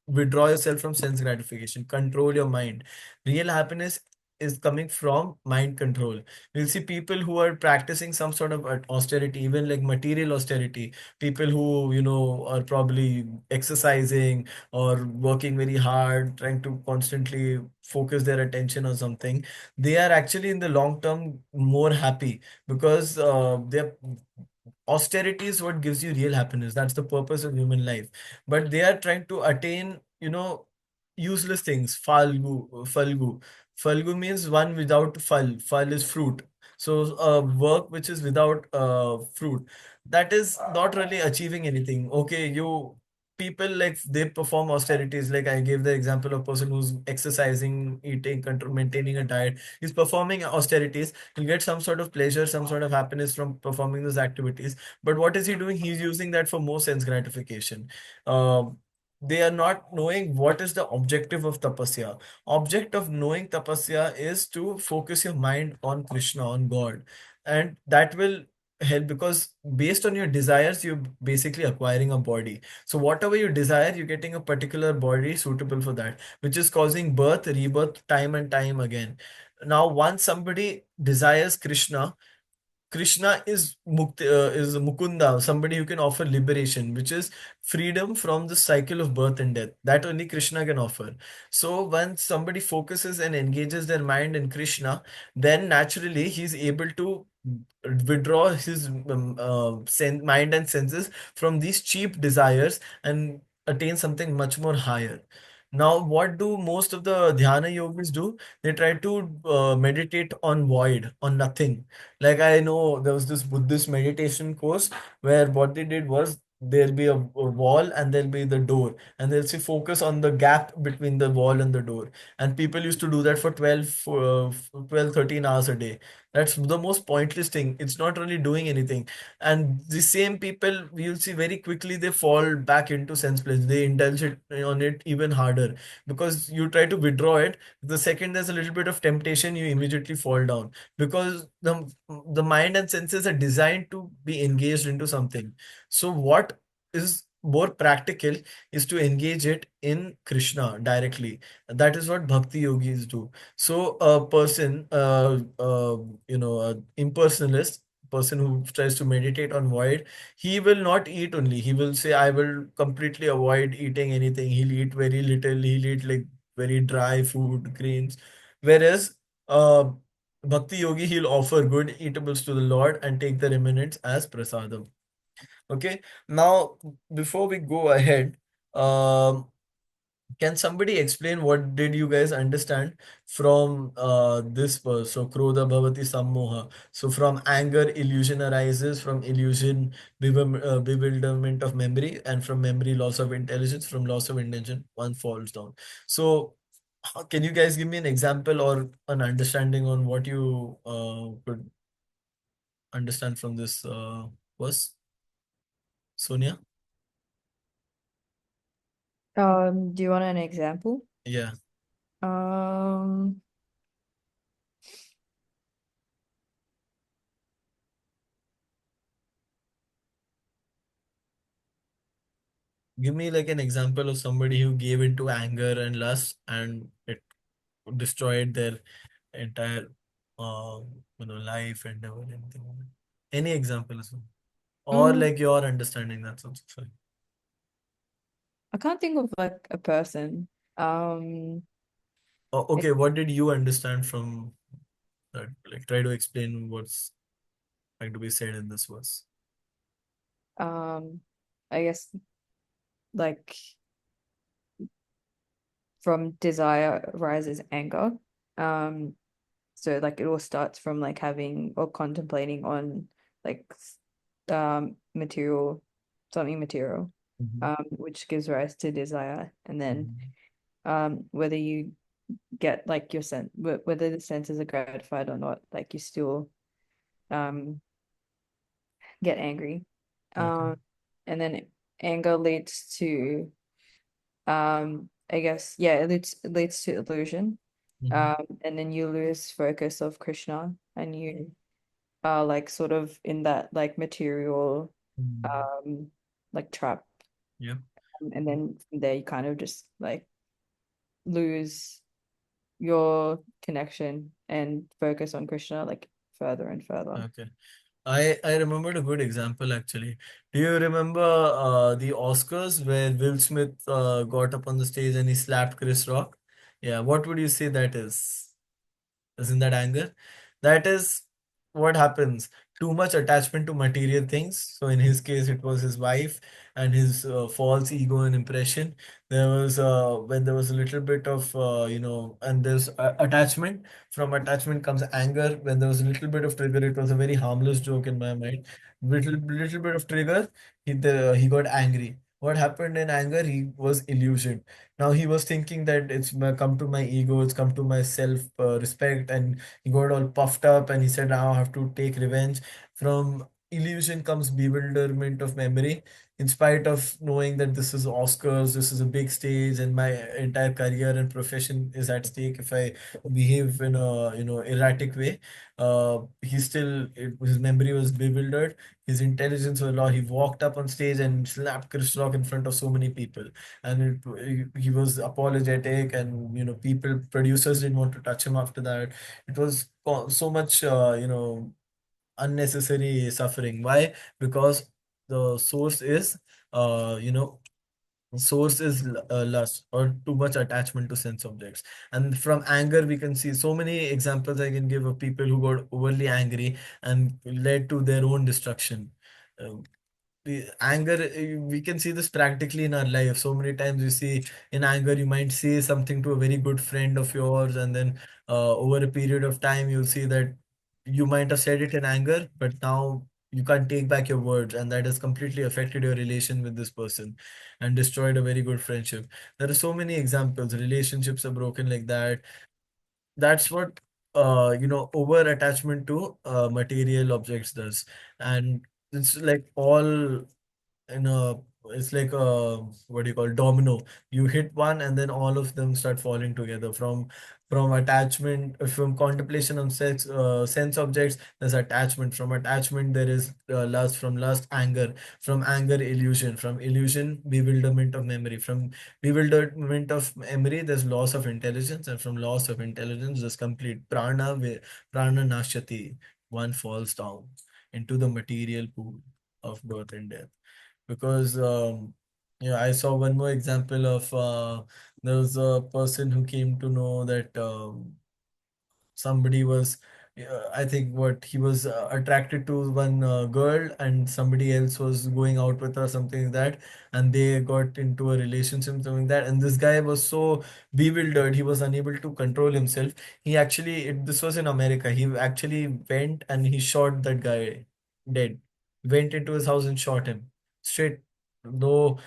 withdraw yourself from sense gratification, control your mind. Real happiness is coming from mind control. You'll see people who are practicing some sort of austerity, even like material austerity, people who, are probably exercising or working very hard, trying to constantly focus their attention on something. They are actually in the long term more happy because they're austerity is what gives you real happiness. That's the purpose of human life. But they are trying to attain, useless things. Falgu. Falgu means one without fal. Fal is fruit. So work which is without fruit, that is not really achieving anything. Okay, you people like they perform austerities. Like I gave the example of person who's exercising, eating, control, maintaining a diet. He's performing austerities. He'll get some sort of pleasure, some sort of happiness from performing those activities. But what is he doing? He's using that for more sense gratification. They are not knowing what is the objective of tapasya. Object of knowing tapasya is to focus your mind on Krishna, on God, and that will help because based on your desires, you're basically acquiring a body. So whatever you desire, you're getting a particular body suitable for that, which is causing birth, rebirth, time and time again. Now, once somebody desires Krishna, Krishna is is Mukunda, somebody who can offer liberation, which is freedom from the cycle of birth and death. That only Krishna can offer. So once somebody focuses and engages their mind in Krishna, then naturally he's able to withdraw his mind and senses from these cheap desires and attain something much more higher. Now, what do most of the dhyana yogis do? They try to meditate on void, on nothing. Like I know there was this Buddhist meditation course where what they did was there'll be a wall and there'll be the door, and they'll say focus on the gap between the wall and the door. And people used to do that for 12, 13 hours a day. That's the most pointless thing. It's not really doing anything. And the same people, you'll see very quickly they fall back into sense plays. They indulge on it even harder because you try to withdraw it. The second there's a little bit of temptation, you immediately fall down because the mind and senses are designed to be engaged into something. So what is more practical is to engage it in Krishna directly. That is what bhakti yogis do. So a person, a impersonalist, person who tries to meditate on void, he will not eat only. He will say, I will completely avoid eating anything. He'll eat very little. He'll eat like very dry food, grains. Whereas Bhakti Yogi, he'll offer good eatables to the Lord and take the remnants as prasadam. Okay. Now, before we go ahead, um, can somebody explain what did you guys understand from this verse? So, Krodha Bhavati Sammoha. So, from anger, illusion arises, from illusion, bewilderment of memory, and from memory, loss of intelligence, from loss of intention, one falls down. So, can you guys give me an example or an understanding on what you could understand from this verse, Sonia? Do you want an example? Yeah. Um, Give me like an example of somebody who gave into anger and lust and it destroyed their entire life and everything. Any example as well. Or mm, like your understanding, that's also fine. I can't think of like a person. Um, Oh, it, okay, what did you understand from that? Like try to explain what's like to be said in this verse. um, I guess like from desire arises anger. Um, so like it all starts from like having or contemplating on like material, something material, Mhm. which gives rise to desire, and then Mhm. whether you get like your sense, whether the senses are gratified or not, like you still um get angry, Okay. um, and then anger leads to I guess yeah, it leads to illusion, Mhm. and then you lose focus of Krishna, and you are like sort of in that like material Mhm. um like trap, Yeah. and then from there you kind of just like lose your connection and focus on Krishna like further and further. Okay. I remembered a good example actually. Do you remember the Oscars where Will Smith got up on the stage and he slapped Chris Rock? Yeah, what would you say that is? Isn't that anger? That is what happens. Too much attachment to material things. So in his case, it was his wife and his false ego and impression. There was when there was a little bit of and there's attachment. From attachment comes anger. When there was a little bit of trigger, it was a very harmless joke in my mind. Little bit of trigger, he got angry. What happened in anger? He was illusioned. Now he was thinking that come to my ego, it's come to my self respect, and he got all puffed up and he said, now I have to take revenge. From illusion comes bewilderment of memory. In spite of knowing that this is Oscars, this is a big stage, and my entire career and profession is at stake if I behave in a erratic way, his memory was bewildered. His intelligence was lost. He walked up on stage and slapped Chris Rock in front of so many people, and he was apologetic, and producers didn't want to touch him after that. It was so much unnecessary suffering. Why? Because the source is lust or too much attachment to sense objects. And from anger we can see so many examples I can give of people who got overly angry and led to their own destruction. Um, Anger, we can see this practically in our life. So many times you see in anger you might say something to a very good friend of yours, and then over a period of time you'll see that you might have said it in anger, but now you can't take back your words, and that has completely affected your relation with this person and destroyed a very good friendship. There are so many examples. Relationships are broken like that. That's what over attachment to material objects does. And it's like all in a it's like a, what do you call, domino. You hit one and then all of them start falling together. From attachment, from contemplation on sense objects, there's attachment. From attachment there is lust. From lust, anger. From anger, illusion. From illusion, bewilderment of memory. From bewilderment of memory, there's loss of intelligence. And from loss of intelligence, there's complete prana nashati. One falls down into the material pool of birth and death. Because yeah, I saw one more example of there was a person who came to know that somebody was I think what he was attracted to one girl, and somebody else was going out with her, something like that, and they got into a relationship, something like that. And this guy was so bewildered, he was unable to control himself. He actually this was in America. He actually went and he shot that guy dead. Went into his house and shot him straight. No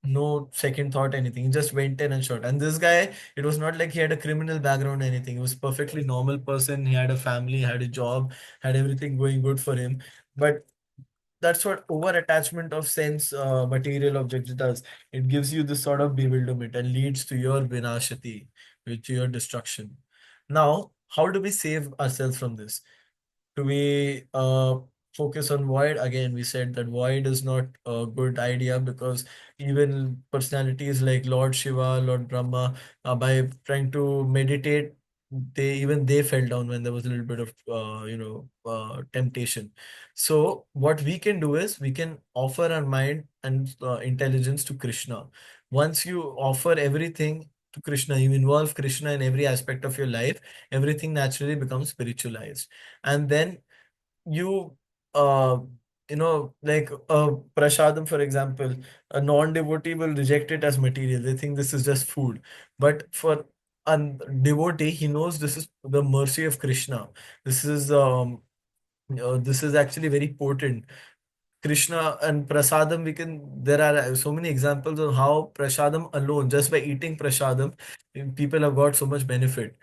no second thought, anything. He just went in and shot. And this guy, it was not like he had a criminal background or anything. He was perfectly normal person. He had a family, had a job, had everything going good for him. But that's what over attachment of sense material objects does. It gives you this sort of bewilderment and leads to your vinashati, to your destruction. Now, how do we save ourselves from this? Do we focus on void? Again, we said that void is not a good idea, because even personalities like Lord Shiva, Lord Brahma, by trying to meditate, they fell down when there was a little bit of temptation. So what we can do is we can offer our mind and intelligence to Krishna. Once you offer everything to Krishna, you involve Krishna in every aspect of your life, everything naturally becomes spiritualized. And then you uh like prasadam, for example, a non-devotee will reject it as material. They think this is just food. But for a devotee, he knows this is the mercy of Krishna. This is actually very potent. Krishna and prasadam, there are so many examples of how prasadam alone, just by eating prasadam, people have got so much benefit.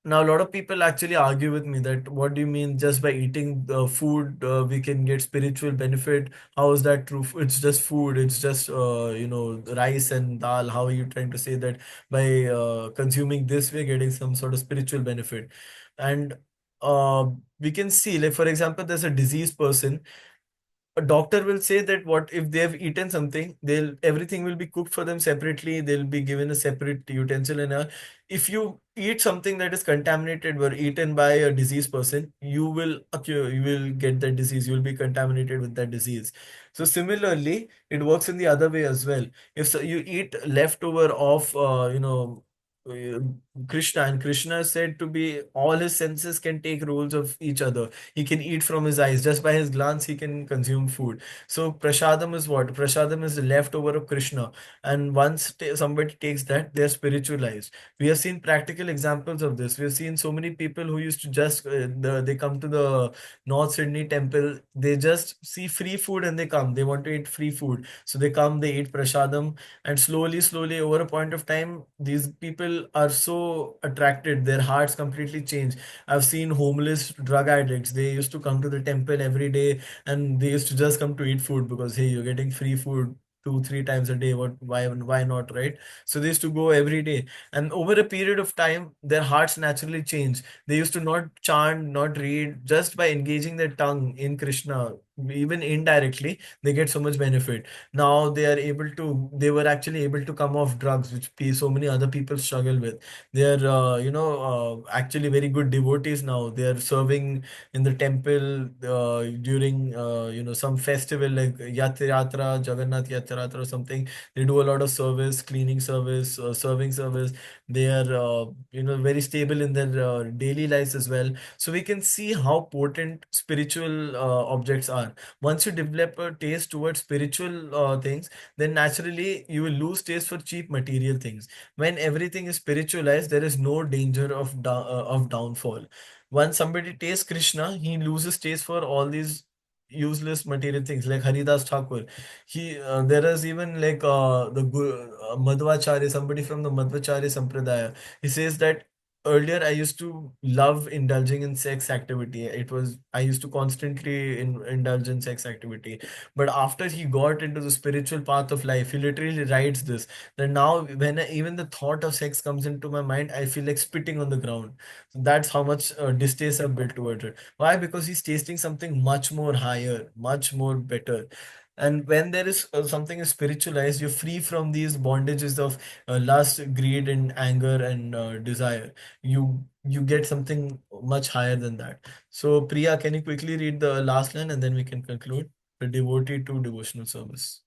Now, a lot of people actually argue with me that what do you mean, just by eating the food we can get spiritual benefit? How is that true? It's just food. It's just rice and dal. How are you trying to say that by consuming this we're getting some sort of spiritual benefit? And we can see, like for example, there's a diseased person. A doctor will say that what if they have eaten something, they'll everything will be cooked for them separately. They'll be given a separate utensil and a. If you eat something that is contaminated or eaten by a diseased person, you will get that disease. You will be contaminated with that disease. So similarly, it works in the other way as well. If you eat leftover of uh, Krishna, and Krishna is said to be all his senses can take roles of each other. He can eat from his eyes. Just by his glance, he can consume food. So prasadam is what? Prasadam is the leftover of Krishna. And once somebody takes that, they're spiritualized. We have seen practical examples of this. We have seen so many people who used to just, they come to the North Sydney temple, they just see free food and they come. They want to eat free food. So they come, they eat prasadam, and slowly, over a point of time, these people are so attracted, their hearts completely change. I've seen homeless drug addicts. They used to come to the temple every day, and they used to just come to eat food because hey, you're getting free food 2 3 times a day. Why not, right? So they used to go every day, and over a period of time, their hearts naturally change. They used to not chant, not read, just by engaging their tongue in Krishna. even indirectly they get so much benefit. Now they were actually able to come off drugs, which so many other people struggle with. They are actually very good devotees now. They are serving in the temple during some festival like Yatra, Jagannath Yatra or something. They do a lot of service, cleaning service, serving service. They are very stable in their daily lives as well. So we can see how potent spiritual objects are. Once you develop a taste towards spiritual things, then naturally you will lose taste for cheap material things. When everything is spiritualized, there is no danger of downfall. Once somebody tastes Krishna, he loses taste for all these useless material things like Haridas Thakur. There is even like Madhvacharya, somebody from the Madhvacharya Sampradaya. He says that earlier I used to love indulging in sex activity. I used to constantly indulge in sex activity. But after he got into the spiritual path of life, he literally writes this, that now even the thought of sex comes into my mind, I feel like spitting on the ground. So that's how much distaste I've built towards it. Why? Because he's tasting something much more higher, much more better. And when there is something is spiritualized, you're free from these bondages of lust, greed, and anger and desire. You get something much higher than that. So Priya, can you quickly read the last line and then we can conclude? The devotee to devotional service.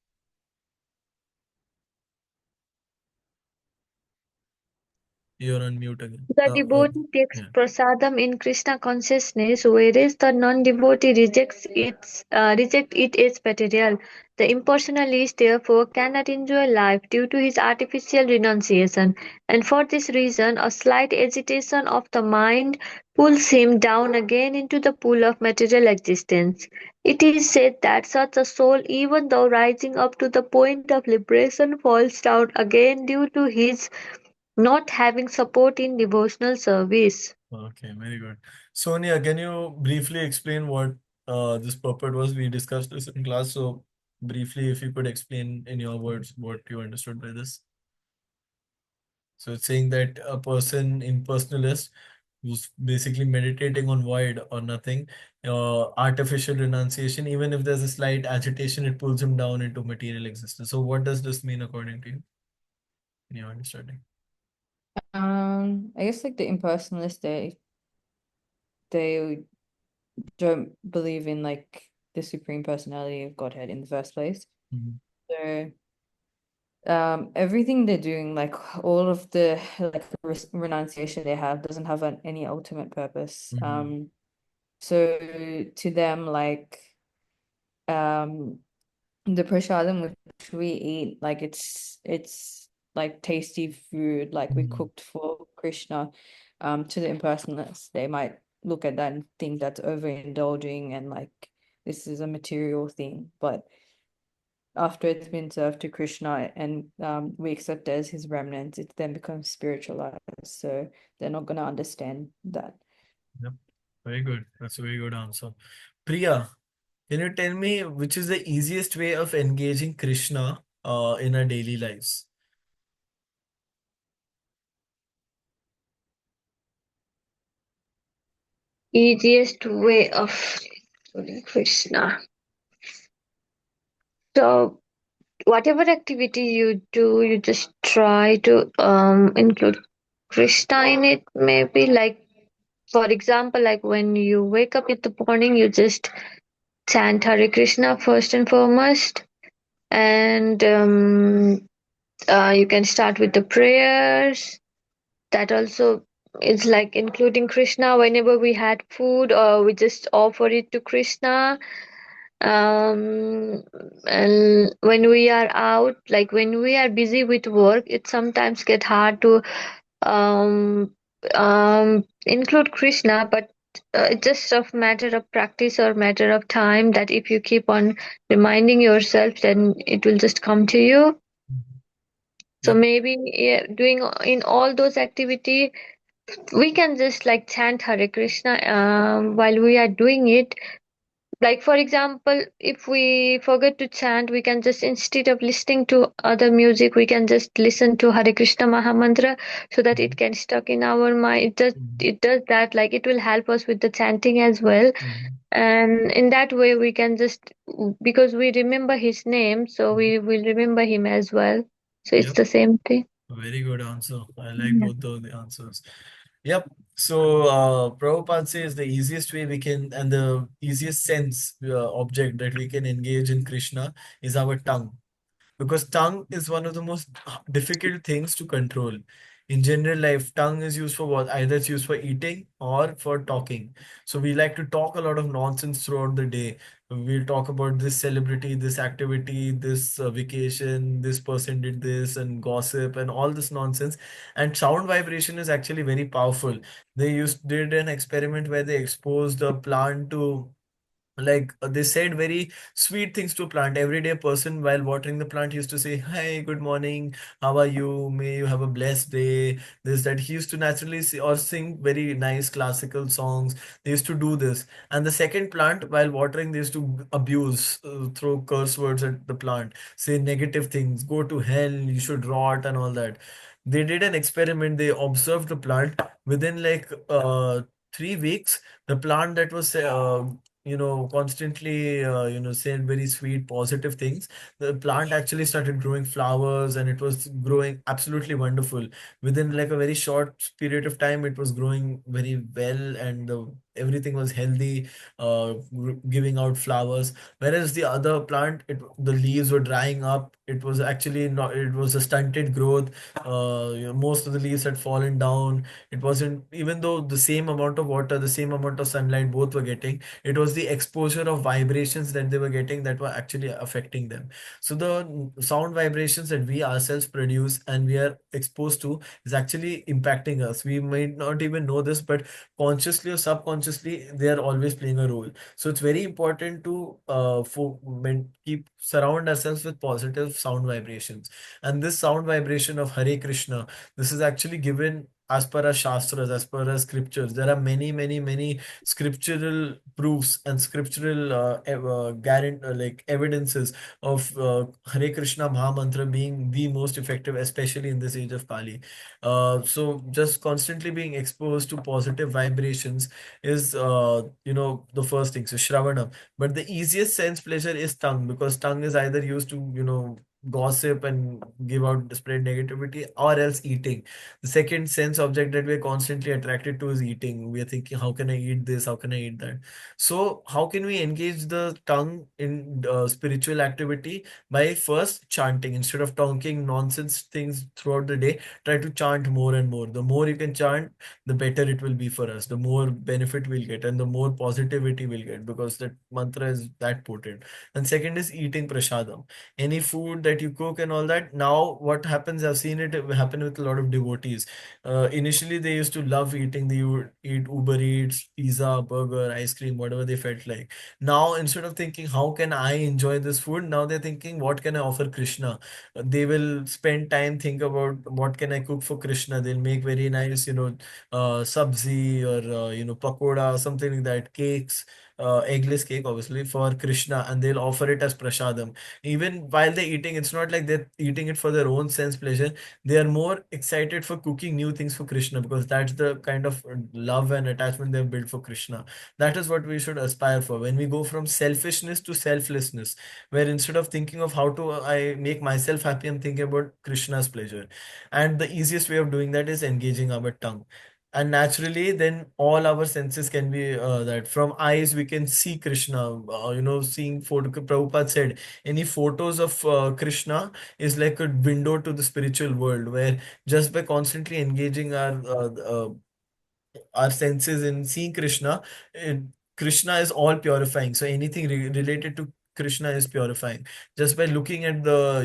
You're on mute again. The devotee takes Yeah. prasadam in Krishna consciousness, whereas the non-devotee reject it as material. The impersonalist therefore cannot enjoy life due to his artificial renunciation, and for this reason, a slight agitation of the mind pulls him down again into the pool of material existence. It is said that such a soul, even though rising up to the point of liberation, falls down again due to his not having support in devotional service. Okay, very good. Sonia, can you briefly explain what this purport was? We discussed this in class, so briefly, if you could explain in your words what you understood by this. So it's saying that a person impersonalist who's basically meditating on void or nothing, artificial renunciation, even if there's a slight agitation, it pulls him down into material existence. So what does this mean according to you, in your understanding? I guess like the impersonalists, they don't believe in like the supreme personality of Godhead in the first place. Mhm. So everything they're doing, like all of the like renunciation they have doesn't have any ultimate purpose. Mhm. So to them, like the prasadam which we eat, like it's like tasty food, like we Mhm. cooked for Krishna. To the impersonalists, they might look at that and think that's overindulging and like this is a material thing. But after it's been served to Krishna and we accept it as his remnants, it then becomes spiritualized. So they're not going to understand that. Yep. Very good. That's a very good answer. Priya, can you tell me which is the easiest way of engaging Krishna in our daily lives? Easiest way of serving Krishna. So whatever activity you do, you just try to include Krishna in it. Maybe like for example, like when you wake up in the morning, you just chant Hare Krishna first and foremost, and you can start with the prayers. That also is like including Krishna. Whenever we had food, or we just offer it to Krishna. And when we are out, like when we are busy with work, it sometimes get hard to um include Krishna, but it's just a matter of practice or matter of time that if you keep on reminding yourself, then it will just come to you. So Yep. maybe, yeah, doing in all those activity, we can just like chant Hare Krishna while we are doing it. Like for example, if we forget to chant, we can just, instead of listening to other music, we can just listen to Hare Krishna Maha Mantra, so that it Mhm. can stuck in our mind. Mhm. It does that, like it will help us with the chanting as well. Mhm. And in that way we can just, because we remember his name, so Mhm. we will remember him as well. So it's Yep. the same thing. Very good answer. I like Yeah. both of the answers. Yep. So, Prabhupada says the easiest way we can, and the easiest sense object that we can engage in Krishna is our tongue, because tongue is one of the most difficult things to control. In general life, tongue is used for what? Either it's used for eating or for talking. So we like to talk a lot of nonsense throughout the day. We'll talk about this celebrity, this activity, this vacation, this person did this, and gossip and all this nonsense. And sound vibration is actually very powerful. Did an experiment where they exposed a plant to, they said very sweet things to a plant. Every day a person while watering the plant used to say, "Hi, good morning, how are you, may you have a blessed day," this that. He used to naturally say, or sing very nice classical songs. They used to do this. And the second plant, while watering, they used to abuse, throw curse words at the plant, say negative things, "Go to hell, you should rot," and all that. They did an experiment. They observed the plant. Within 3 weeks, the plant that was constantly saying very sweet positive things, the plant actually started growing flowers, and it was growing absolutely wonderful. Within like a very short period of time, it was growing very well, and everything was healthy, giving out flowers. Whereas the other plant, the leaves were drying up. It was actually not, it was a stunted growth. Most of the leaves had fallen down. It wasn't, even though the same amount of water, the same amount of sunlight both were getting, it was the exposure of vibrations that they were getting that were actually affecting them. So the sound vibrations that we ourselves produce and we are exposed to is actually impacting us. We might not even know this, but consciously or subconsciously, they are always playing a role. So it's very important to keep surround ourselves with positive sound vibrations. And this sound vibration of Hare Krishna, this is actually given as per our shastras, as per our scriptures. There are many, many, many scriptural proofs and scriptural evidences of Hare Krishna Mahamantra being the most effective, especially in this age of Kali. So just constantly being exposed to positive vibrations is the first thing. So Shravanam. But the easiest sense pleasure is tongue, because tongue is either used to gossip and give out spread negativity, or else eating. The second sense object that we're constantly attracted to is eating. We are thinking, how can I eat this? How can I eat that? So, how can we engage the tongue in spiritual activity? By first chanting. Instead of talking nonsense things throughout the day, try to chant more and more. The more you can chant, the better it will be for us. The more benefit we'll get, and the more positivity we'll get, because that mantra is that potent. And second is eating prasadam. Any food that you cook and all that. Now, what happens, I've seen it happen with a lot of devotees. Initially, they used to love eating. They would eat Uber Eats, pizza, burger, ice cream, whatever they felt like. Now, instead of thinking, how can I enjoy this food? Now they're thinking, what can I offer Krishna? They will spend time, think about what can I cook for Krishna. They'll make very nice, sabzi, or, pakoda, something like that, cakes. Eggless cake, obviously, for Krishna, and they'll offer it as prasadam. Even while they're eating, it's not like they're eating it for their own sense pleasure. They are more excited for cooking new things for Krishna, because that's the kind of love and attachment they've built for Krishna. That is what we should aspire for. When we go from selfishness to selflessness, where instead of thinking of how to I make myself happy, I'm thinking about Krishna's pleasure. And the easiest way of doing that is engaging our tongue. And naturally, then all our senses can be that. From eyes, we can see Krishna. Seeing photo. Prabhupada said, any photos of Krishna is like a window to the spiritual world, where just by constantly engaging our senses in seeing Krishna, Krishna is all purifying. So anything related to Krishna is purifying. Just by looking at the,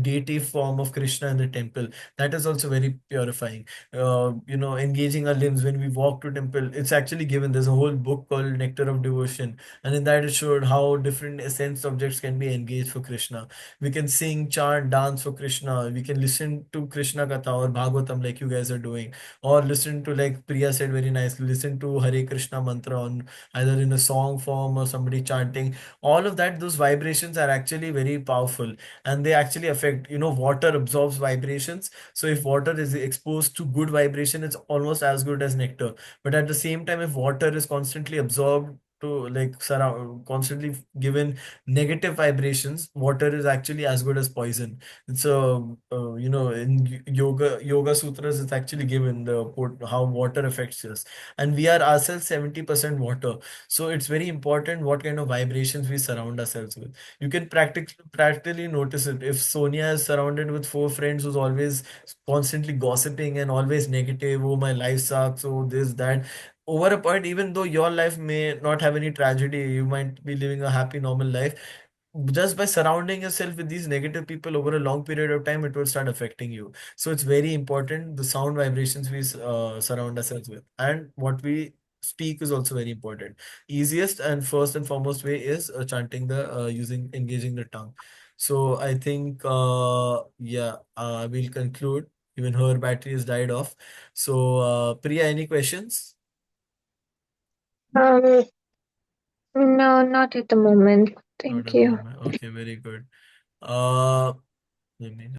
deity form of Krishna in the temple, that is also very purifying. Engaging our limbs when we walk to temple, it's actually given. There's a whole book called Nectar of Devotion, and in that it showed how different sense objects can be engaged for Krishna. We can sing, chant, dance for Krishna. We can listen to Krishna Katha or Bhagavatam like you guys are doing, or listen to, like Priya said very nicely, listen to Hare Krishna mantra on either in a song form or somebody chanting. All of that, those vibrations are actually very powerful, and they actually affect, water absorbs vibrations. So if water is exposed to good vibration, it's almost as good as nectar. But at the same time, if water is constantly absorbed to, like, surround, constantly given negative vibrations, water is actually as good as poison. It's in yoga sutras, it's actually given how water affects us, and we are ourselves 70% water. So it's very important what kind of vibrations we surround ourselves with. You can practically notice it. If Sonia is surrounded with four friends who's always constantly gossiping and always negative, oh my life sucks, oh this, that, over a point, even though your life may not have any tragedy, you might be living a happy, normal life, just by surrounding yourself with these negative people over a long period of time, it will start affecting you. So it's very important the sound vibrations we surround ourselves with, and what we speak is also very important. Easiest and first and foremost way is chanting the using engaging the tongue. So I think we'll conclude. Even her battery has died off. So Priya, any questions? Um, no, not at the moment. Not Thank at the you. moment. Okay, very good. Uh, Let me